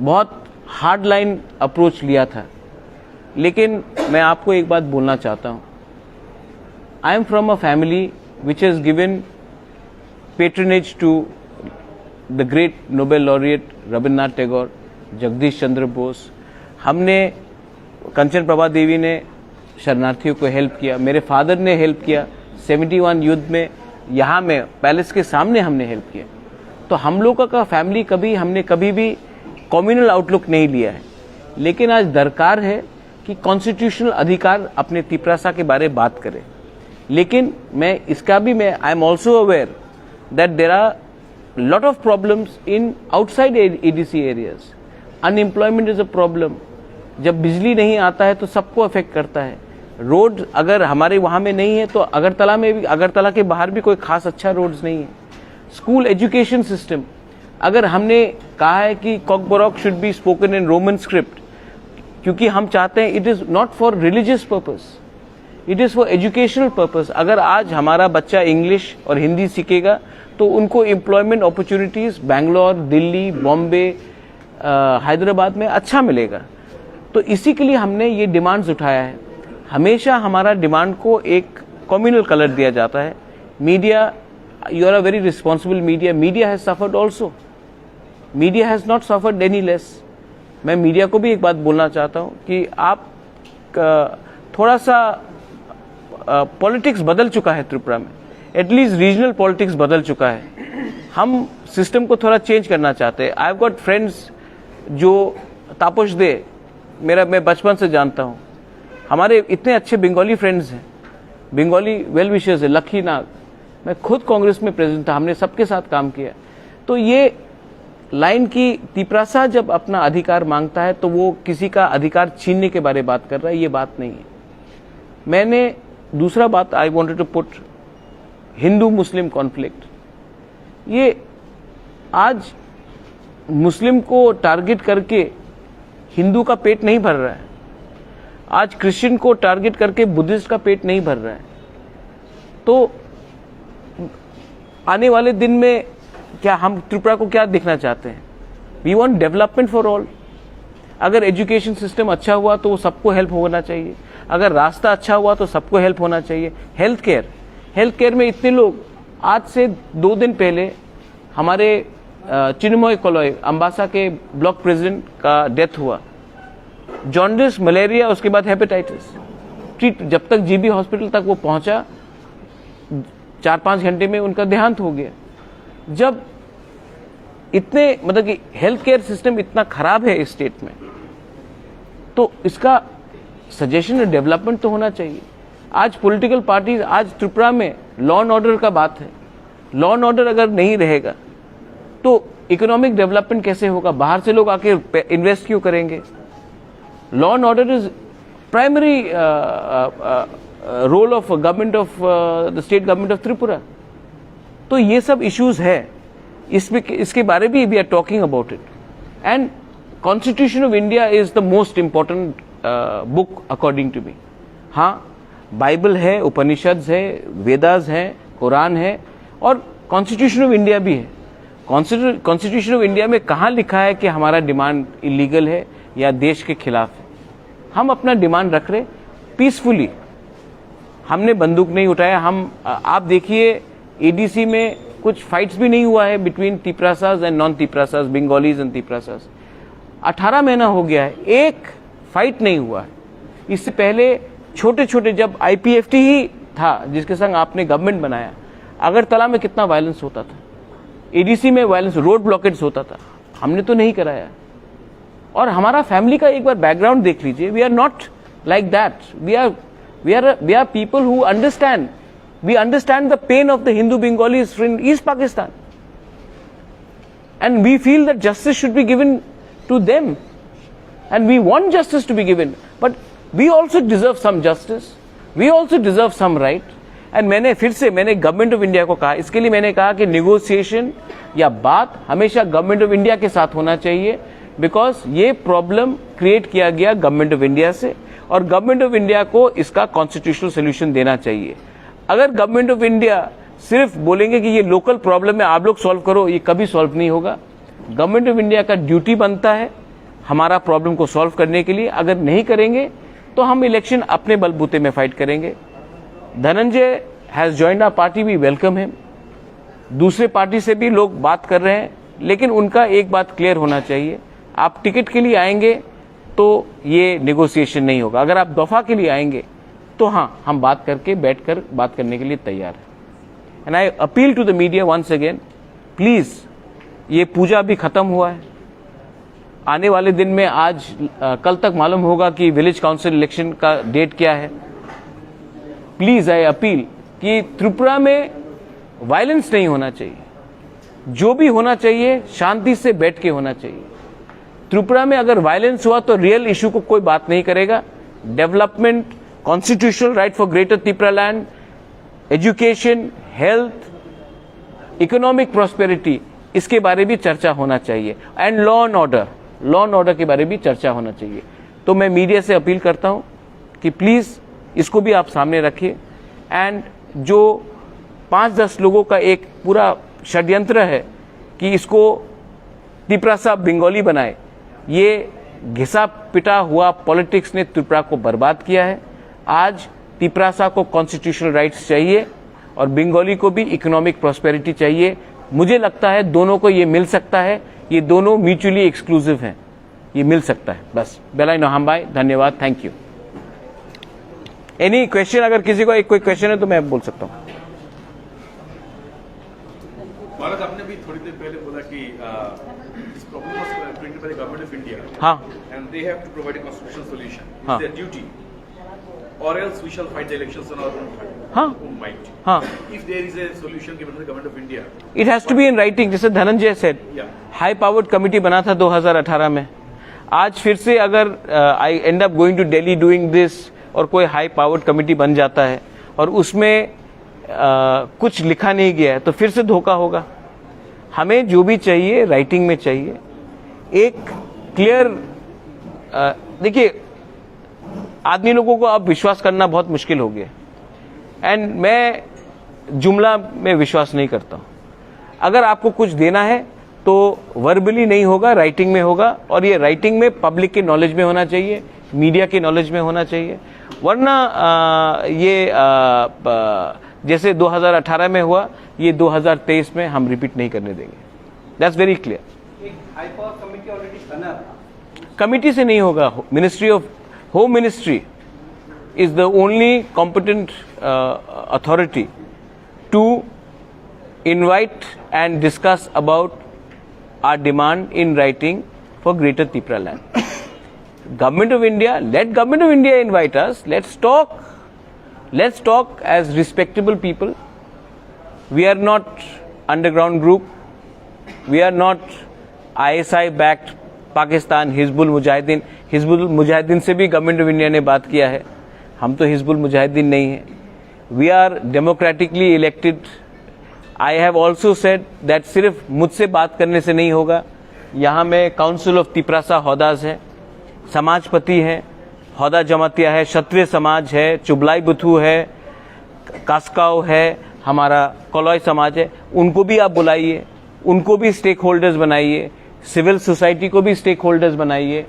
बहुत हार्ड लाइन अप्रोच लिया था. लेकिन मैं आपको एक बात बोलना चाहता हूं. I am from a family which has given patronage to the great Nobel laureate Rabindranath Tagore, Jagadish Chandra Bose. हमने, कंचन प्रभा देवी ने शरणार्थियों को हेल्प किया, मेरे फादर ने हेल्प किया 71 युद्ध में, यहाँ में पैलेस के सामने हमने हेल्प किया. तो हम लोगों का फैमिली हमने कभी भी कम्युनल आउटलुक नहीं लिया है, लेकिन आज दरकार है कि कॉन्स्टिट्यूशनल अधिकार अपने तिपरासा के बारे में बात करें। लेकिन मैं इसका भी I am also aware that there are lot of problems in outside ADC areas. Unemployment is a problem. जब बिजली नहीं आता है तो सबको अफेक्ट करता है। रोड अगर हमारे वहाँ में नहीं है तो अगरतला में भी, अगरतला के बाहर भी कोई खास अच्छा रोड्स नहीं है। स्कूल एजुकेशन सिस्टम, अगर हमने कहा है कि Kokborok should be spoken in Roman script, क्योंकि हम चाहते हैं it is not for religious purpose, it is for educational purpose. अगर आज हमारा बच्चा इंग्लिश और हिंदी सीखेगा तो उनको एम्प्लॉयमेंट अपॉर्चुनिटीज बैंगलोर, दिल्ली, बॉम्बे, हैदराबाद में अच्छा मिलेगा। तो इसी के लिए हमने ये डिमांड्स उठाया है। हमेशा हमारा डिमांड को एक कम्युनल कलर दिया जाता है। Media, you are a very responsible media, media has suffered also, media has not suffered any less. मैं मीडिया को भी एक बात बोलना चाहता हूं कि आप थोड़ा सा पॉलिटिक्स बदल चुका है त्रिपुरा में, एटलीस्ट रीजनल पॉलिटिक्स बदल चुका है। हम सिस्टम को थोड़ा चेंज करना चाहते हैं। आई हैव गॉट फ्रेंड्स जो तापस दे, मैं बचपन से जानता हूं, हमारे इतने अच्छे बंगाली फ्रेंड्स हैं, बंगाली वेल विशर्स है, लक्की नाग। मैं खुद कांग्रेस में प्रेसिडेंट था, हमने सबके साथ काम किया। तो ये लाइन की तिपरासा जब अपना अधिकार मांगता है तो वो किसी का अधिकार छीनने के बारे में बात कर रहा है, ये बात नहीं है। मैंने दूसरा बात I wanted to put, Hindu Muslim conflict. ये आज मुस्लिम को टारगेट करके हिंदू का पेट नहीं भर रहा है, आज क्रिश्चियन को टारगेट करके बुद्धिस्ट का पेट नहीं भर रहा है। तो आने वाले दिन में क्या हम त्रिपुरा को क्या देखना चाहते हैं? We want development for all. अगर एजुकेशन सिस्टम अच्छा हुआ तो सबको हेल्प होना चाहिए, अगर रास्ता अच्छा हुआ तो सबको हेल्प होना चाहिए। हेल्थ केयर में इतने लोग, आज से 2 दिन पहले हमारे चिन्मय कोलोई अंबासा के ब्लॉक प्रेसिडेंट का डेथ हुआ, जॉन्डिस, मलेरिया, उसके बाद हेपेटाइटिस। जब तक जीबी हॉस्पिटल तक वो पहुंचा 4-5 घंटे में उनका देहांत हो गया। जब इतने मतलब कि हेल्थ केयर सिस्टम इतना खराब है इस स्टेट में, तो इसका सजेशन और डेवलपमेंट तो होना चाहिए। आज पॉलिटिकल पार्टीज, आज त्रिपुरा में लॉ एंड ऑर्डर का बात है। लॉ एंड ऑर्डर अगर नहीं रहेगा तो इकोनॉमिक डेवलपमेंट कैसे होगा? बाहर से लोग आके इन्वेस्ट क्यों करेंगे? Law and order is primary role of government of the state government of Tripura. तो ये सब इश्यूज है, इसके बारे में we are talking about it. And constitution of India is the most important book according to me. हाँ, Bible है, उपनिषद है, वेदास है, कुरान है, और कॉन्स्टिट्यूशन ऑफ इंडिया भी है। कॉन्स्टिट्यूशन ऑफ इंडिया में कहाँ लिखा है कि हमारा डिमांड इलीगल है या देश के खिलाफ है? हम अपना डिमांड रख रहे पीसफुली, हमने बंदूक नहीं उठाया। आप देखिए एडीसी में कुछ फाइट्स भी नहीं हुआ है between Tiprasas and non Tiprasas, Bengalis and Tiprasas. 18 महीना हो गया है, एक फाइट नहीं हुआ है। इससे पहले छोटे छोटे, जब आईपीएफटी ही था जिसके संग आपने गवर्नमेंट बनाया, अगरतला में कितना वायलेंस होता था, एडीसी में वायलेंस, रोड ब्लॉकेट्स होता था, हमने तो नहीं कराया। और हमारा फैमिली का एक बार बैकग्राउंड देख लीजिए। We are not like that. We are people who understand, we understand the pain of the Hindu Bengalis in East Pakistan, and we feel that justice should be given to them, and we want justice to be given, but we also deserve some justice, we also deserve some right. And मैंने government of India को कहा, इसके लिए मैंने कहा कि negotiation या बात हमेशा गवर्नमेंट ऑफ इंडिया के साथ होना चाहिए, बिकॉज ये प्रॉब्लम क्रिएट किया गया गवर्नमेंट ऑफ इंडिया से, और गवर्नमेंट ऑफ इंडिया को इसका कॉन्स्टिट्यूशनल सोल्यूशन देना चाहिए। अगर गवर्नमेंट ऑफ इंडिया सिर्फ बोलेंगे कि ये लोकल प्रॉब्लम है, आप लोग सॉल्व करो, ये कभी सॉल्व नहीं होगा। गवर्नमेंट ऑफ इंडिया का ड्यूटी बनता है हमारा प्रॉब्लम को सॉल्व करने के लिए। अगर नहीं करेंगे तो हम इलेक्शन अपने बलबूते में फाइट करेंगे। Dhananjay has joined our party, we welcome him. दूसरे पार्टी से भी लोग बात कर रहे हैं, लेकिन उनका एक बात क्लियर होना चाहिए, आप टिकट के लिए आएंगे तो ये नेगोशिएशन नहीं होगा। अगर आप दफा के लिए आएंगे तो हाँ, हम बात करके बैठकर बात करने के लिए तैयार हैं। And I appeal to the media once again, please, ये पूजा भी खत्म हुआ है, आने वाले दिन में आज कल तक मालूम होगा कि विलेज काउंसिल इलेक्शन का डेट क्या है। प्लीज आई अपील कि त्रिपुरा में वायलेंस नहीं होना चाहिए, जो भी होना चाहिए शांति से बैठ के होना चाहिए। त्रिपुरा में अगर वायलेंस हुआ तो रियल इशू को कोई बात नहीं करेगा। Development, constitutional right for greater Tripura land, education, health, economic prosperity, इसके बारे में भी चर्चा होना चाहिए। एंड लॉ एंड ऑर्डर के बारे में भी चर्चा होना चाहिए। तो मैं मीडिया से अपील करता हूं कि प्लीज इसको भी आप सामने रखिए। एंड जो 5-10 लोगों का एक पूरा षड्यंत्र है कि इसको त्रिपुरा बंगाली बनाए, ये घिसा पिटा हुआ पॉलिटिक्स ने त्रिपुरा को बर्बाद किया है। आज त्रिपुरा को कॉन्स्टिट्यूशनल राइट्स चाहिए और बंगाली को भी इकोनॉमिक प्रॉस्पेरिटी चाहिए। मुझे लगता है दोनों को ये मिल सकता है, ये दोनों म्यूचुअली एक्सक्लूसिव हैं, ये मिल सकता है। बस बेलाई नोहाम भाई, धन्यवाद, थैंक यू। एनी क्वेश्चन, अगर किसी को एक कोई क्वेश्चन है तो मैं बोल सकता हूँ। महाराज, आपने भी थोड़ी देर पहले बोला कि इस problem was created by the government of India, हाँ, and they have to provide a constitutional solution, हाँ, इट्स देयर ड्यूटी, और else we shall fight the elections on our हाँ, ओन माइंड। हाँ, if there is a solution given by the government of India, it has to be in writing. जैसे Dhananjay said, high powered committee बना था 2018 में। आज फिर से अगर आई and up going to Delhi doing this और कोई हाई पावर्ड कमिटी बन जाता है और उसमें कुछ लिखा नहीं गया है तो फिर से धोखा होगा। हमें जो भी चाहिए राइटिंग में चाहिए, एक क्लियर। देखिए, आदमी लोगों को अब विश्वास करना बहुत मुश्किल हो गया एंड मैं जुमला में विश्वास नहीं करता हूं। अगर आपको कुछ देना है तो वर्बली नहीं होगा, राइटिंग में होगा, और ये राइटिंग में पब्लिक के नॉलेज में होना चाहिए, मीडिया के नॉलेज में होना चाहिए। वरना जैसे 2018 में हुआ, ये 2023 में हम रिपीट नहीं करने देंगे। That's very clear. एक हाई पावर कमेटी ऑलरेडी बना था, कमिटी से नहीं होगा। Ministry of home ministry is the only competent authority to invite and discuss about our demand in writing for Greater Tripura land. Government of India, let Government of India invite us. Let's talk. Let's talk as respectable people. We are not underground group. We are not ISI backed Pakistan, Hizbul Mujahideen. Hizbul Mujahideen से भी Government of India ने बात किया है। हम तो हिजबुल मुजाहिदीन नहीं है। We are democratically elected. I have also said that सिर्फ मुझसे बात करने से नहीं होगा। यहाँ में काउंसिल ऑफ तिपरासा हौदाज है, समाजपति है, हौदा जमातिया है, क्षत्रिय समाज है, चुबलाई बुथू है, कास्काव है, हमारा कोलॉय समाज है। उनको भी आप बुलाइए, उनको भी स्टेक होल्डर्स बनाइए, सिविल सोसाइटी को भी स्टेक होल्डर्स बनाइए।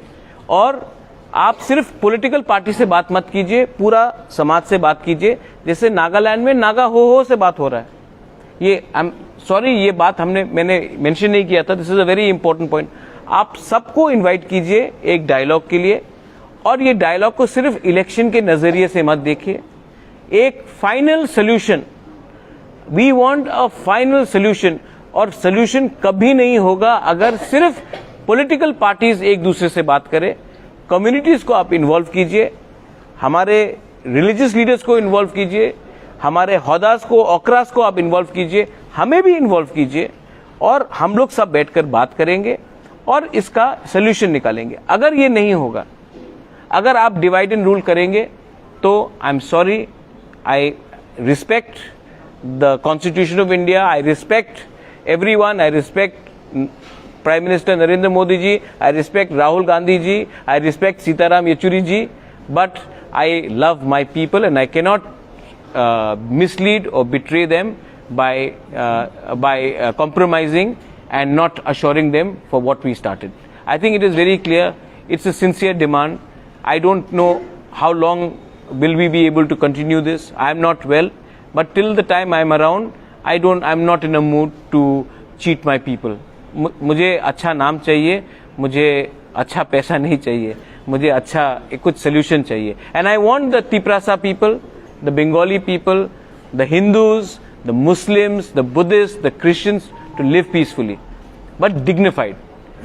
और आप सिर्फ पॉलिटिकल पार्टी से बात मत कीजिए, पूरा समाज से बात कीजिए। जैसे नागालैंड में नागा हो से बात हो रहा है। ये सॉरी, ये बात मैंने मेंशन नहीं किया था। This is a very important point. आप सबको इनवाइट कीजिए एक डायलॉग के लिए, और ये डायलॉग को सिर्फ इलेक्शन के नजरिए से मत देखिए। एक final solution, we want a final solution. और सोल्यूशन कभी नहीं होगा अगर सिर्फ पॉलिटिकल पार्टीज एक दूसरे से बात करें। कम्युनिटीज को आप इन्वॉल्व कीजिए, हमारे रिलीजियस लीडर्स को इन्वॉल्व कीजिए, हमारे हौदास को, ओकरास को आप इन्वॉल्व कीजिए, हमें भी इन्वॉल्व कीजिए, और हम लोग सब बैठकर बात करेंगे और इसका सोल्यूशन निकालेंगे। अगर ये नहीं होगा, अगर आप डिवाइड एंड रूल करेंगे, तो I am sorry. I respect the constitution of India, I respect everyone, I respect Prime Minister Narendra Modi ji, I respect Rahul Gandhi ji, I respect Sitaram Yechuri ji, but I love my people and I cannot mislead or betray them by compromising and not assuring them for what we started. I think it is very clear. It's a sincere demand. I don't know how long will we be able to continue this. I am not well, but till the time I am around, I'm not in a mood to cheat my people. मुझे अच्छा नाम चाहिए, मुझे अच्छा पैसा नहीं चाहिए, मुझे अच्छा कुछ सोल्यूशन चाहिए। And I want the Tiprasa people, the Bengali people, the Hindus, the Muslims, the Buddhist, the Christians to live peacefully but dignified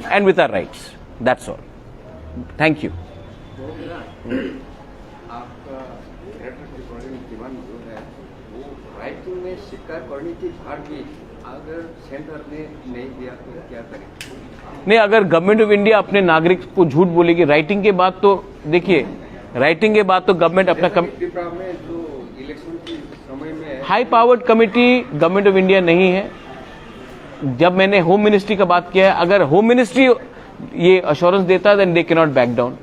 and with our rights. That's all. Thank you. आपका डिमांड जो है वो राइटिंग में स्वीकार करने की बात भी अगर सेंटर ने नहीं दिया तो क्या करें? नहीं, अगर गवर्नमेंट ऑफ इंडिया अपने नागरिक को झूठ बोलेगी राइटिंग के बाद, तो देखिए राइटिंग के बाद तो गवर्नमेंट अपना त्रिपुरा में जो इलेक्शन के समय में high powered committee government of India नहीं है। जब मैंने होम मिनिस्ट्री का बात किया है, अगर होम मिनिस्ट्री ये अश्योरेंस देता है then they can not back down,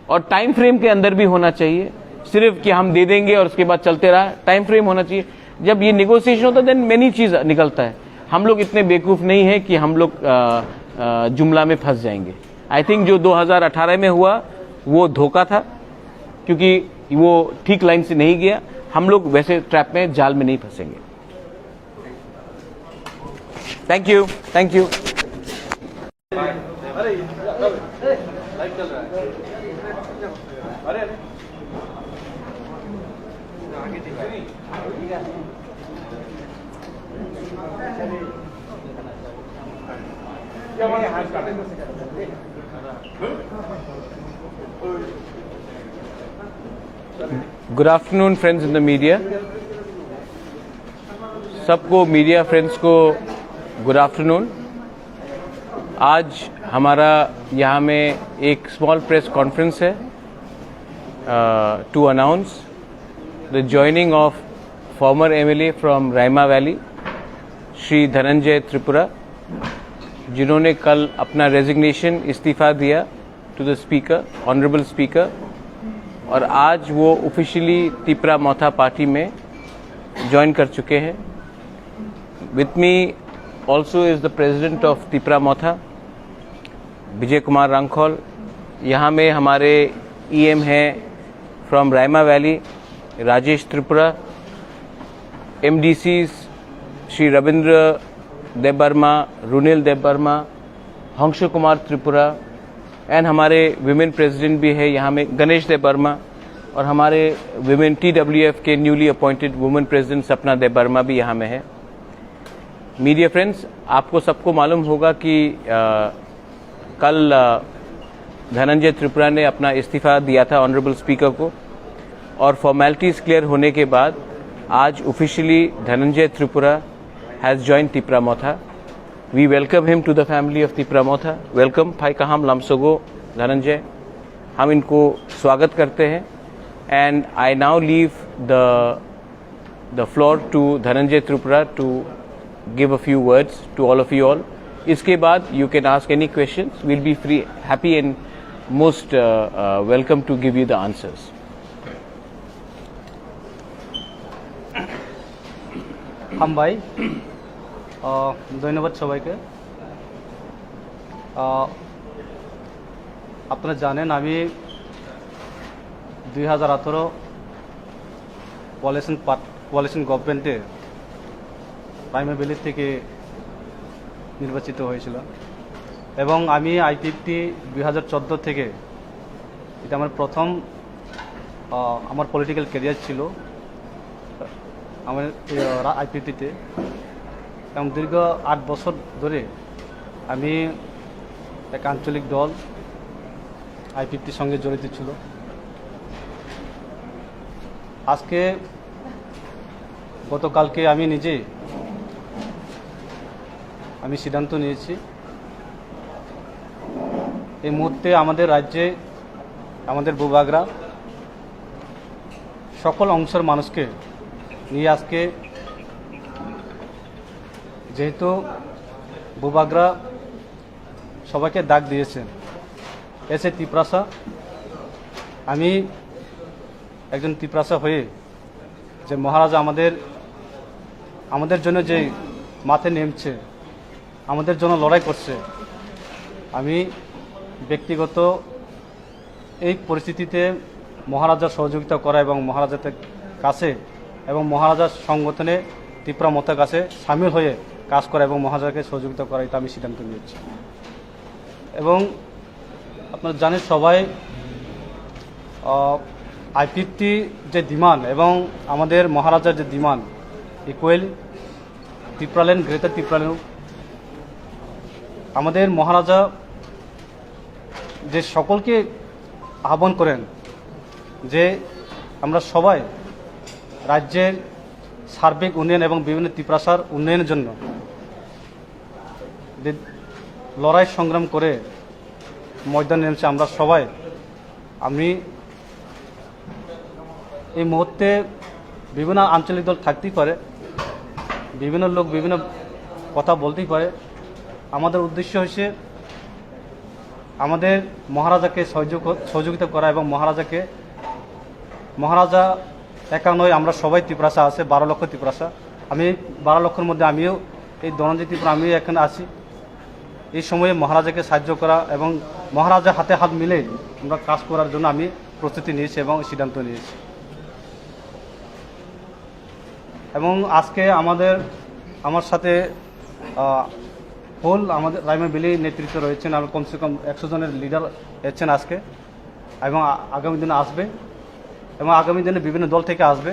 और टाइम फ्रेम के अंदर भी होना चाहिए। सिर्फ कि हम दे देंगे और उसके बाद चलते रहा, टाइम फ्रेम होना चाहिए। जब ये नेगोशिएशन होता है देन मेनी चीज निकलता है। हम लोग इतने बेवकूफ नहीं है कि हम लोग जुमला में फंस जाएंगे। आई थिंक जो 2018 में हुआ वो धोखा था, क्योंकि वो ठीक लाइन से नहीं गया। हम लोग वैसे ट्रैप में, जाल में नहीं फंसेंगे। Thank you, thank you. Good afternoon friends in the media. सबको, मीडिया फ्रेंड्स को गुड आफ्टरनून। आज हमारा यहाँ में एक स्मॉल प्रेस कॉन्फ्रेंस है to announce the joining of former MLA from Raima Valley Shri Dhananjay Tripura, जिन्होंने कल अपना रेजिग्नेशन इस्तीफा दिया to the speaker, honourable speaker, और आज वो ऑफिशियली तिपरा मोथा पार्टी में ज्वाइन कर चुके हैं। With me also is the president of Tipra Motha Bijoy Kumar Hrangkhawl. यहाँ में हमारे ईएम हैं from Raima Valley Rajesh Tripura, एमडीसीज Shri Rabindra Debbarma, Runil Debbarma, Hans Kumar Tripura, and हमारे विमेन प्रेसिडेंट भी है यहाँ में गणेश देबबर्मा, और हमारे विमेन TWF के newly appointed women president Sapna Debbarma भी यहाँ में है। मीडिया फ्रेंड्स, आपको सबको मालूम होगा कि कल धनंजय त्रिपुरा ने अपना इस्तीफा दिया था ऑनरेबल स्पीकर को, और फॉर्मेलिटीज क्लियर होने के बाद आज officially Dhananjay Tripura has joined Tipra Motha. We welcome him to the family of Tipra Motha. Welcome, Phai Kaham Lamsogo Dhananjay. हम इनको स्वागत करते हैं, and I now leave the floor to Dhananjay Tripura to give a few words to all of you all. इसके बाद you can ask any questions. We'll be free, happy and most welcome to give you the answers. हम भाई ধন্যবাদ সবাইকে। আপনারা জানেন আমি 2018 coalition গভর্নমেন্টে Raima valley থেকে নির্বাচিত হয়েছিল, এবং আমি IPFT 2014 থেকে, এটা আমার প্রথম আমার পলিটিক্যাল ক্যারিয়ার ছিল আমার IPFT-তে, এবং দীর্ঘ 8 বছর ধরে আমি এক আঞ্চলিক দল IPFT-র সঙ্গে জড়িত ছিল। আজকে গতকালকে আমি নিজে সিদ্ধান্ত নিয়েছি, এই মুহূর্তে আমাদের রাজ্যে, আমাদের ভূভাগরা সকল অংশের মানুষকে নিয়ে আজকে, যেহেতু ভূভাগরা সবাইকে ডাক দিয়েছে এসে তিপ্রাসা, আমি একজন তিপ্রাসা হয়ে যে মহারাজা আমাদের জন্য যে মাঠে নেমছে, আমাদের জন্য লড়াই করছে, আমি ব্যক্তিগত এই পরিস্থিতিতে মহারাজার সহযোগিতা করা এবং মহারাজার কাছে এবং মহারাজার সংগঠনে তিপ্রা মথার কাছে সামিল হয়ে কাজ করা এবং মহারাজাকে সহযোগিতা করা, এটা আমি সিদ্ধান্ত নিয়েছি। এবং আপনারা জানেন সবাই, IPFT যে ডিমান্ড এবং আমাদের মহারাজার যে demand equal, Tripuraland greater Tripuraland, আমাদের মহারাজা যে সকলকে আহ্বান করেন যে আমরা সবাই রাজ্যের সার্বিক উন্নয়ন এবং বিভিন্ন ত্রিপ্রাসার উন্নয়নের জন্য যে লড়াই সংগ্রাম করে ময়দানে নেমেছে আমরা সবাই। আমি এই মুহূর্তে বিভিন্ন আঞ্চলিক দল থাকতেই পারে, বিভিন্ন লোক বিভিন্ন কথা বলতেই পারে। আমাদের উদ্দেশ্য হচ্ছে আমাদের মহারাজাকে সহযোগিতা করা এবং মহারাজা একা নয়, আমরা সবাই ত্রিপ্রাসা আছে, 12 লক্ষ ত্রিপ্রাসা। আমি 12 লক্ষের মধ্যে আমিও এই ধনঞ্জয় ত্রিপুরা আমিও এখানে আছি। এই সময়ে মহারাজাকে সাহায্য করা এবং মহারাজা হাতে হাত মিলে আমরা কাজ করার জন্য আমি প্রস্তুতি নিয়েছি এবং সিদ্ধান্ত নিয়েছি। এবং আজকে আমার সাথে আমাদের রাইমা বেলি নেতৃত্ব রয়েছেন, আর কমসে কম 100 জনের লিডার এসেছেন আজকে এবং আগামী দিনে আসবে এবং আগামী দিনে বিভিন্ন দল থেকে আসবে,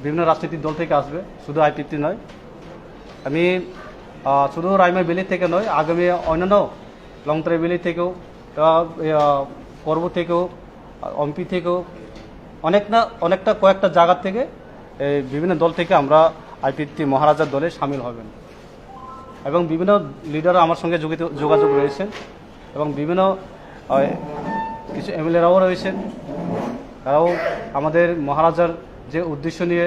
বিভিন্ন রাজনৈতিক দল থেকে আসবে, শুধু আইপিএফটি নয়। আমি শুধু রাইমা বেলি থেকে নয়, আগামী অন্যান্য লংতরাই বেলি থেকেও, পর্ব থেকেও, এমপি থেকেও অনেকটা কয়েকটা জায়গা থেকে বিভিন্ন দল থেকে আমরা আইপিএফটি মহারাজার দলে সামিল হবেন এবং বিভিন্ন লিডার আমার সঙ্গে যোগাযোগ রয়েছেন এবং বিভিন্ন কিছু এমএলএরাও রয়েছেন। তারাও আমাদের মহারাজার যে উদ্দেশ্য নিয়ে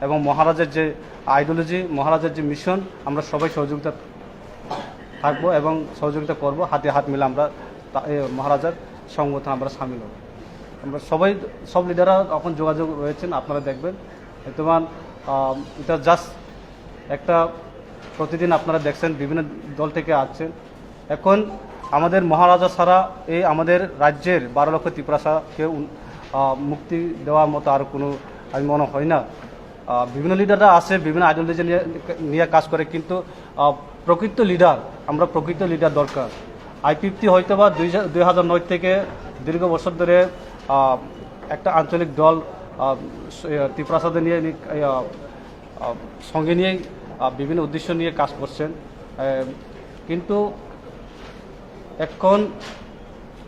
এবং মহারাজার যে আইডিওলজি, মহারাজার যে মিশন, আমরা সবাই সহযোগিতা থাকবো এবং সহযোগিতা করব। হাতে হাত মিলে আমরা মহারাজার সংগঠন আমরা সামিল হব। আমরা সব লিডাররা এখন যোগাযোগ রয়েছেন, আপনারা দেখবেন। বর্তমান এটা জাস্ট একটা প্রতিদিন আপনারা দেখছেন বিভিন্ন দল থেকে আসছেন। এখন আমাদের মহারাজা ছাড়া এই আমাদের রাজ্যের 12 লক্ষ ত্রিপ্রাসাকে মুক্তি দেওয়ার মতো আর কোনো আমি মনে হয় না। বিভিন্ন লিডাররা আছে, বিভিন্ন আইডিওলজি নিয়ে কাজ করে, কিন্তু প্রকৃত লিডার দরকার। আইপিএফটি হয়তো বা 2009 থেকে দীর্ঘ বছর ধরে একটা আঞ্চলিক দল ত্রিপ্রাসাদে নিয়ে সঙ্গে নিয়ে বিভিন্ন উদ্দেশ্য নিয়ে কাজ করছেন, কিন্তু এখন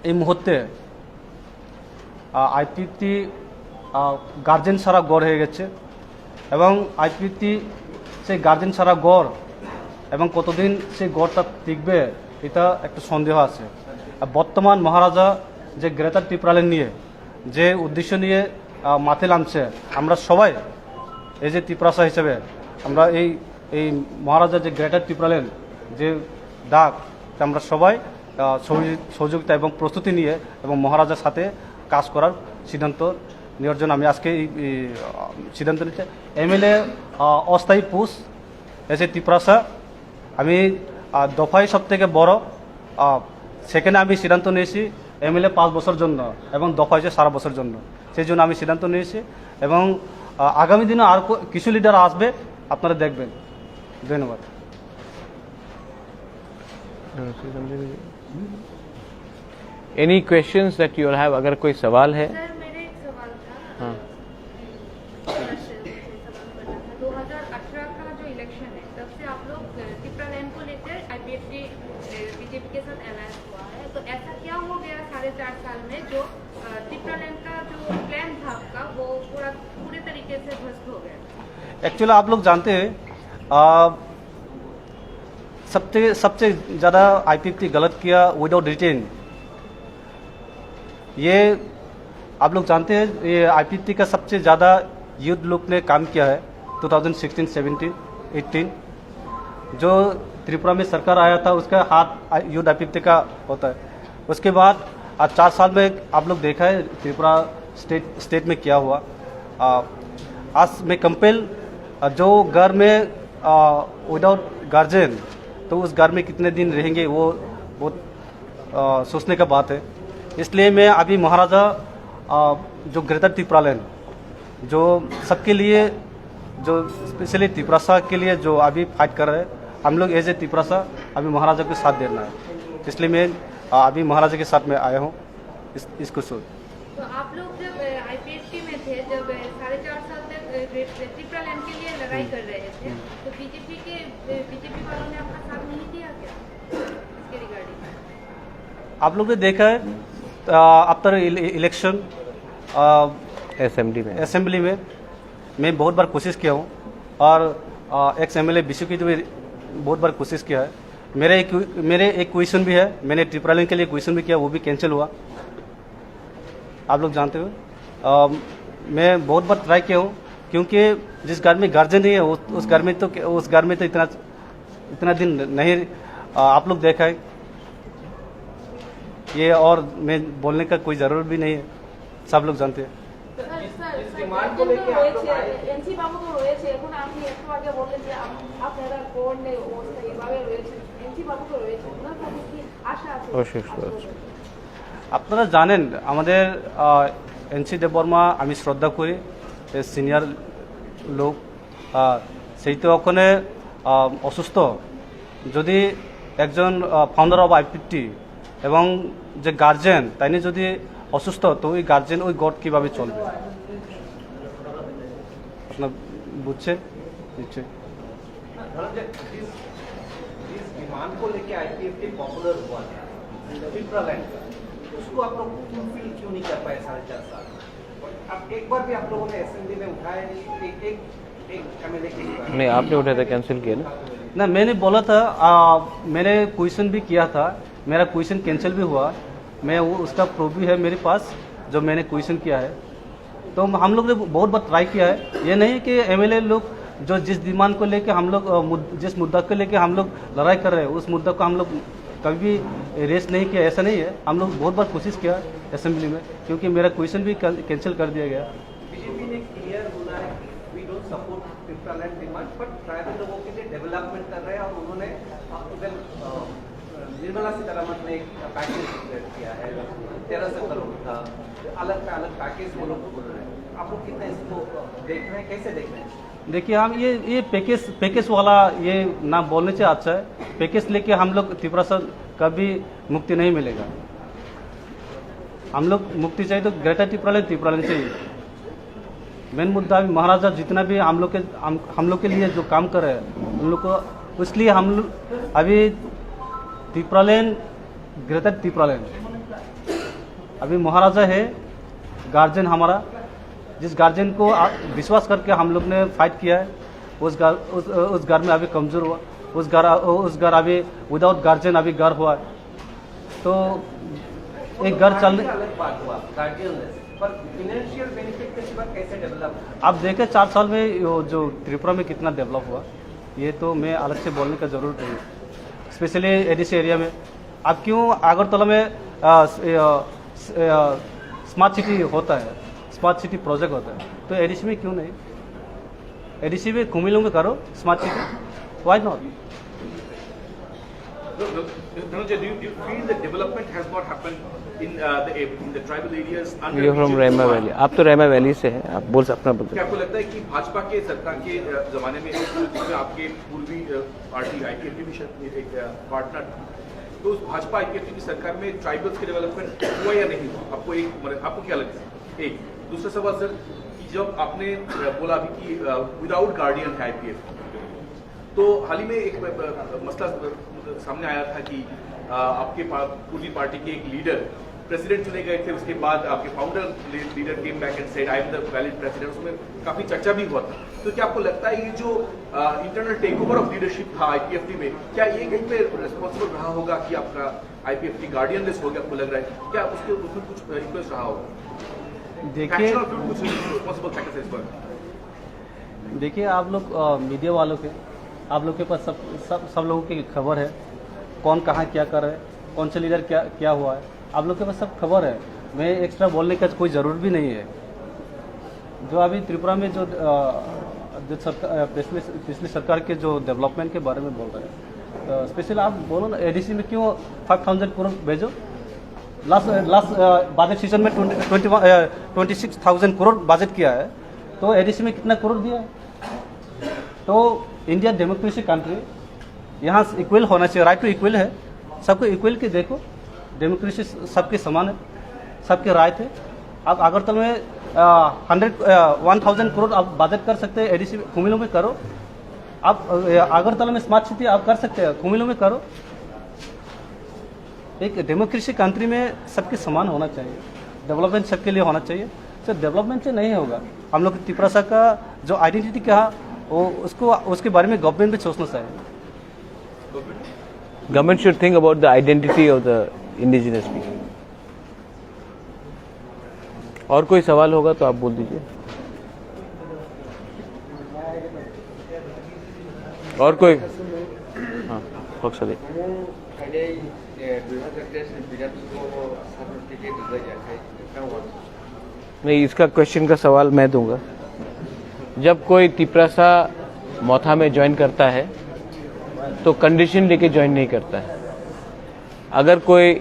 এই মুহূর্তে আইপিএফটি গার্জেন ছাড়া গড় হয়ে গেছে এবং আইপিএফটি সেই গার্জেন ছাড়া গড় এবং কতদিন সেই গড়টা টিকবে এটা একটা সন্দেহ আছে। বর্তমান মহারাজা যে গ্রেটার ত্রিপুরাল্যান্ড নিয়ে যে উদ্দেশ্য নিয়ে মাঠে নামছে, আমরা সবাই এই যে ত্রিপ্রাসা হিসেবে আমরা এই মহারাজার যে গ্রেটার ত্রিপুরাল্যান্ড যে ডাক, আমরা সবাই সহযোগিতা এবং প্রস্তুতি নিয়ে এবং মহারাজার সাথে কাজ করার সিদ্ধান্ত নেওয়ার জন্য আমি আজকে এই সিদ্ধান্ত নিচ্ছি। এমএলএ অস্থায়ী পুষ এসে ত্রিপ্রাসা আমি দফায় সব থেকে বড়, সেখানে আমি সিদ্ধান্ত নিয়েছি এমএলএ 5 বছর জন্য এবং দফা হয়েছে সারা বছর জন্য। সেই জন্য আমি সিদ্ধান্ত নিয়েছি এবং আগামী দিনে আর কিছু লিডার আসবে, আপনারা দেখবেন। ধন্যবাদ। Any questions that you will have? अगर कोई सवाल है? सर मेरे एक सवाल था। हाँ। 2018 का जो इलेक्शन है तब से आप लोग टिप्रालैंड को लेकर आईपीएफटी बीजेपी के साथ अलायंस हुआ है, तो ऐसा क्या हो गया 4.5 साल में जो टिप्रालैंड का जो प्लान था आपका वो पूरे तरीके से ध्वस्त हो गया? एक्चुअली आप लोग जानते हैं सबसे ज़्यादा आईपीएफटी गलत किया विदाउट रिटेन। ये आप लोग जानते हैं ये आईपीएफटी का सबसे ज़्यादा यूथ लोग ने काम किया है 2016, 17, 18 जो त्रिपुरा में सरकार आया था उसका हाथ यूथ आईपीएफटी का होता है। उसके बाद 4 साल में आप लोग देखा है त्रिपुरा स्टेट में क्या हुआ। आज में कंपेल जो घर में विदाउट गार्जियन तो उस घर में कितने दिन रहेंगे वो बहुत सोचने का बात है। इसलिए मैं अभी महाराजा जो ग्रेटर त्रिपुरालैंड जो सबके लिए जो स्पेशली त्रिपुरासा के लिए जो अभी फाइट कर रहे हैं, हम लोग एज ए त्रिपुरासा अभी महाराजा के साथ देना है, इसलिए मैं अभी महाराजा के साथ में आया हूँ इसको सोच। तो आप लोग जब आईपीएफटी में थे, जब 4.5 साल तक टिप्रालैंड के लिए लड़ाई कर रहे थे, तो बीजेपी वालों ने आपका साथ नहीं दिया क्या इसके रिगार्डिंग? आप लोग ने देखा है आफ्टर इलेक्शन असेंबली में मैं बहुत बार कोशिश किया हूँ और एक्स MLA विशु की भी बहुत बार कोशिश किया है। मेरे एक क्वेश्चन भी है, मैंने ट्रिपल के लिए क्वेश्चन भी किया, वो भी कैंसिल हुआ, आप लोग जानते हो। मैं बहुत बार ट्राई किया हूँ क्योंकि जिस घर में गार्जियन नहीं है उस घर में तो इतना दिन नहीं आप लोग देखा है ये, और मैं बोलने का कोई ज़रूरत भी नहीं है, सब लोग जानते हैं। ডিমান্ড को लेके आप लोग आए এনসি বাবু তো রয়েছে, এখন আপনি একটু আগে বললেন যে আপনারা কোর্টে অবস্থা এভাবে রয়েছে, এনসি বাবু তো রয়েছে, ওনার প্রতি কি আশা আছে? আপনারা জানেন আমাদের NC দেববর্মা আমি শ্রদ্ধা করি, সিনিয়র লোক, সেই তো ওখানে অসুস্থ, যদি একজন ফাউন্ডার অফ IPFT এবং যে গার্জেন তাই নিয়ে যদি অসুস্থ, তো ওই গার্জেন ওই গড কীভাবে চলবে আপনার বুঝছেন নিশ্চয়ই। जिस डिमांड को लेके IPFT पॉपुलर हुआ था ट्रिपल का, उसको आप लोग फुलफिल क्यों नहीं कर पाए 4.5 साल? अब एक बार भी आप लोगों ने असेंबली में उठाया नहीं, एक MLA के लिए नहीं, आपने उठाया था, कैंसिल किया ना। मैंने बोला था, मैंने क्वेश्चन भी किया था, मेरा क्वेश्चन कैंसिल भी हुआ, मैं उसका प्रूफ भी है मेरे पास जो मैंने क्वेश्चन किया है। तो हम लोग ने बहुत बार ट्राई किया है, ये नहीं कि MLA लोग जो जिस डिमांड को लेके हम लोग जिस मुद्दा को लेके हम लोग लड़ाई कर रहे हैं उस मुद्दा को हम लोग कभी भी रेस नहीं किया, ऐसा नहीं है। हम लोग बहुत बार कोशिश किया असेंबली में, क्योंकि मेरा क्वेश्चन भी कैंसिल कर दिया गया। बीजेपी ने क्लियर बोला है कि we don't support triple demand, but tribal लोगों के लिए डेवलपमेंट कर रहे हैं, और उन्होंने निर्मला सीतारमण ने एक पैकेज किया है 1300 करोड़ का, अलग पैकेज वो लोग बोल रहे हैं। आप लोग कितना इसको देख रहे हैं, कैसे देख रहे हैं? देखिए, हम ये पैकेज वाला ये ना बोलने से अच्छा है, पैकेज लेके हम लोग त्रिपुरा से कभी मुक्ति नहीं मिलेगा। हम लोग मुक्ति चाहिए तो ग्रेटर त्रिपुरा लैंड चाहिए। मेन मुद्दा अभी महाराजा जितना भी हम लोग के लिए जो काम कर रहे हैं उन लोग को, इसलिए हम लोग अभी Tripura land greater Tripura land अभी महाराजा है गार्जियन हमारा, जिस गार्जियन को विश्वास करके हम लोग ने फाइट किया है, उस घर में अभी कमज़ोर हुआ, उस घर अभी विदाउट गार्जियन अभी घर हुआ है। तो एक घर चलने अलग बात हुआ गार्जियनलेस, पर फाइनेंशियल बेनिफिट के सिवा कैसे डेवलप? आप देखें 4 साल में जो त्रिपुरा में कितना डेवलप हुआ, ये तो मैं अलग से बोलने का जरूरत नहीं, स्पेशली ADC एरिया में। अब क्यों अगरतला में स्मार्ट सिटी होता है, स्मार्ट सिटी प्रोजेक्ट होता है, तो ADC में क्यों नहीं? ADC में कुमिलों में करो smart city, why not? Dhananjay, do you feel that development has not happened in the tribal areas under You're from Rema Valley, आप तो रेमा वैली से हैं, आप बोल सकते हैं। क्या आपको लगता है कि भाजपा के सरकार के जमाने में जिसमें आपके पूर्वी पार्टी IPFT भी एक पार्टनर था, तो उस भाजपा IPFT की सरकार में ट्राइबल्स के डेवलपमेंट हुआ या नहीं हुआ? आपको क्या लगता है? एक दूसरा सवाल सर, कि जब आपने बोला अभी कि विदाउट गार्डियन है IPFT, तो हाल ही में एक मसला सामने आया था कि आपके पूर्वी पार्टी के एक लीडर प्रेसिडेंट चुने गए थे, उसके बाद आपके founder leader came back and said I am the valid president, उसमें काफी चर्चा भी हुआ था। तो क्या आपको लगता है ये जो internal take over of leadership था IPFT में, क्या ये कहीं पे रिस्पॉन्सिबल रहा होगा कि आपका IPFT गार्डियन लिस्ट हो गया? आपको लग रहा है क्या उसमें कुछ इन्फ्लुएंस रहा होगा? देखिए, आप लोग मीडिया वालों के, आप लोग के पास सब लोगों की खबर है, कौन कहाँ क्या कर रहा है, कौन से लीडर क्या हुआ है, आप लोग के पास सब खबर है। मैं एक्स्ट्रा बोलने का कोई ज़रूरत भी नहीं है। जो अभी त्रिपुरा में जो पिछली सरकार के जो डेवलपमेंट के बारे में बोल रहे हैं, तो स्पेशली आप बोलो ना, ADC में क्यों 5,000 करोड़ भेजो? लास्ट बजट सीजन में 26,000 करोड़ बजट किया है, तो ADC में कितना करोड़ दिया है? तो इंडिया डेमोक्रेसी कंट्री, यहाँ इक्वल होना चाहिए, राइट टू इक्वल है, सबको इक्वल के देखो, डेमोक्रेसी सबके समान है, सबके राइट है। आप अगरतला में 1,000 करोड़ आप बजट कर सकते हैं, ADC कुमिलों में करो। आप अगरतला में स्मार्ट सिटी आप कर सकते हैं, कुमिलों में करो। एक डेमोक्रेसी कंट्री में सबके समान होना चाहिए, डेवलपमेंट सबके लिए होना चाहिए। सर डेवलपमेंट से नहीं होगा। हम लोग त्रिपुरा का जो आइडेंटिटी कहा वो उसके बारे में गवर्नमेंट भी सोचना चाहिए। Government should think about the identity of the indigenous people. और कोई सवाल होगा तो आप बोल दीजिए। और कोई? हाँ, पक्षले। नहीं, इसका क्वेश्चन का सवाल मैं दूंगा। जब कोई तिपरासा मोथा में ज्वाइन करता है तो कंडीशन लेके ज्वाइन नहीं करता है। अगर कोई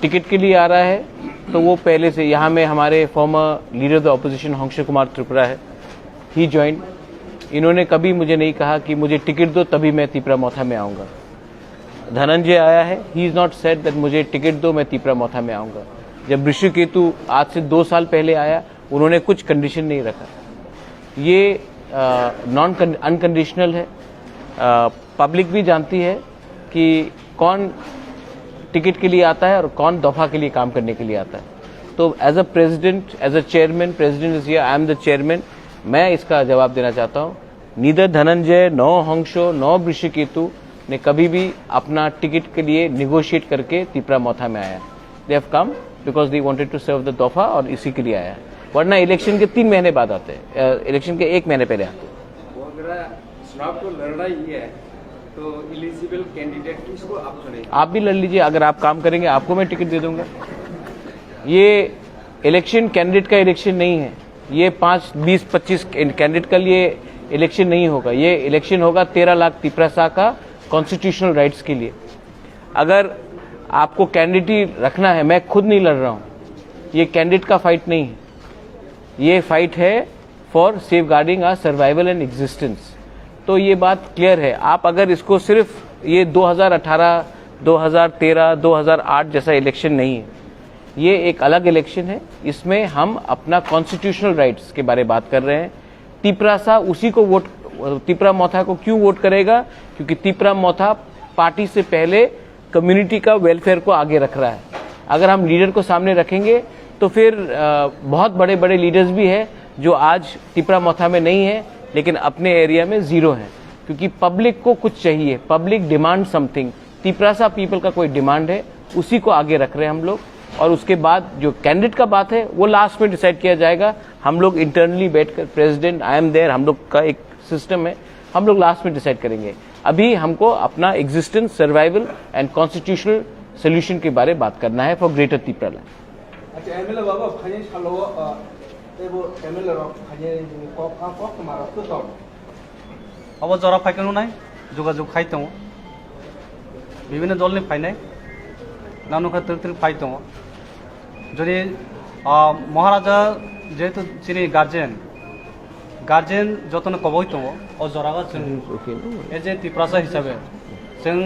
टिकट के लिए आ रहा है तो वो पहले से, यहाँ में हमारे former leader of the opposition Hansu Kumar Tripura है, ही ज्वाइन। इन्होंने कभी मुझे नहीं कहा कि मुझे टिकट दो तभी मैं तिपरा मोथा में आऊँगा। धनंजय आया है, he is not said that मुझे टिकट दो मैं तिपरा मोथा में आऊँगा। जब ऋषिकेतु आज से 2 साल पहले आया, उन्होंने कुछ कंडीशन नहीं रखा। ये अनकंडीशनल है। पब्लिक भी जानती है कि कौन टिकट के लिए आता है और कौन दफा के लिए काम करने के लिए आता है। तो as a president, as a chairman, president is here, I am the chairman, मैं इसका जवाब देना चाहता हूँ। Neither Dhananjay, no Hanso, no Rishiketu ने कभी भी अपना टिकट के लिए निगोशिएट करके तिपरा मोथा में आया। They have come because they wanted to serve the dopha और इसी के लिए आया। वरना इलेक्शन के 3 महीने बाद आते हैं, इलेक्शन के 1 महीने पहले आते हैं। चुनाव को लड़ रही है तो एलिजिबल कैंडिडेट किसको आप चुनेंगे? आप भी लड़ लीजिए, अगर आप काम करेंगे आपको मैं टिकट दे दूंगा। ये इलेक्शन कैंडिडेट का इलेक्शन नहीं है। ये 5, 20, 25 कैंडिडेट का लिए इलेक्शन नहीं होगा। ये इलेक्शन होगा 13 लाख तिपरासा का कॉन्स्टिट्यूशनल राइट्स के लिए। अगर आपको कैंडिडेट रखना है, मैं खुद नहीं लड़ रहा हूँ, ये कैंडिडेट का फाइट नहीं है, ये फाइट है for safeguarding our survival and existence. तो ये बात क्लियर है। आप अगर इसको सिर्फ ये 2018, 2013, 2008 जैसा इलेक्शन नहीं है, ये एक अलग इलेक्शन है। इसमें हम अपना कॉन्स्टिट्यूशनल राइट्स के बारे में बात कर रहे हैं। तिपरासा उसी को वोट, तिपरा मोथा को क्यों वोट करेगा? क्योंकि तिपरा मोथा पार्टी से पहले कम्युनिटी का वेलफेयर को आगे रख रहा है। अगर हम लीडर को सामने रखेंगे तो फिर बहुत बड़े बड़े लीडर्स भी हैं जो आज तिपरा मोथा में नहीं है लेकिन अपने एरिया में 0 है। क्योंकि पब्लिक को कुछ चाहिए, public demand something. Tiprasa people का कोई डिमांड है, उसी को आगे रख रहे हैं हम लोग। और उसके बाद जो कैंडिडेट का बात है वो लास्ट में डिसाइड किया जाएगा। हम लोग इंटरनली बैठकर, प्रेसिडेंट, आई एम देयर, हम लोग का एक सिस्टम है, हम लोग लास्ट में डिसाइड करेंगे। अभी हमको अपना existence, survival and constitutional solution के बारे में बात करना है फॉर ग्रेटर तिपरा लैंड। अच्छा एमएलए बाबा फाइनेंस खालो एबो एमएलए रक फाइनेंस कक मारा तो अब जरा फाइकानो नाय जोगाजोग खाइ दङ विभिन्न दलनि फाइनाय नानुखा तिल फाइ दङ যদি महाराजा जेहेतु चिनि गार्जेन जतन कबय दङ अ जरागा जों एज ए तिपरासा हिसाबै जों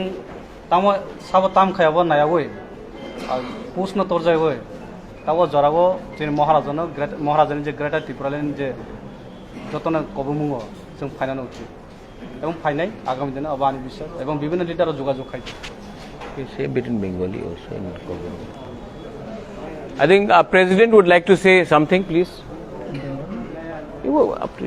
ताम साबो ताम खायाबो नायाबो पुष्ण तरजायबो ताबो जरागो जों महाराजानि जे ग्रेटर त्रिपुरानि जे जतन कबमुङो जों फाइनानो उचित এবং ফাইনাই আগামী দিনে আবানি বিশ্বাস এবং বিভিন্ন লিডারও যোগাযোগ খাইছে say between Bengali also and Kogan. I think our president would like to say something, please. You go up to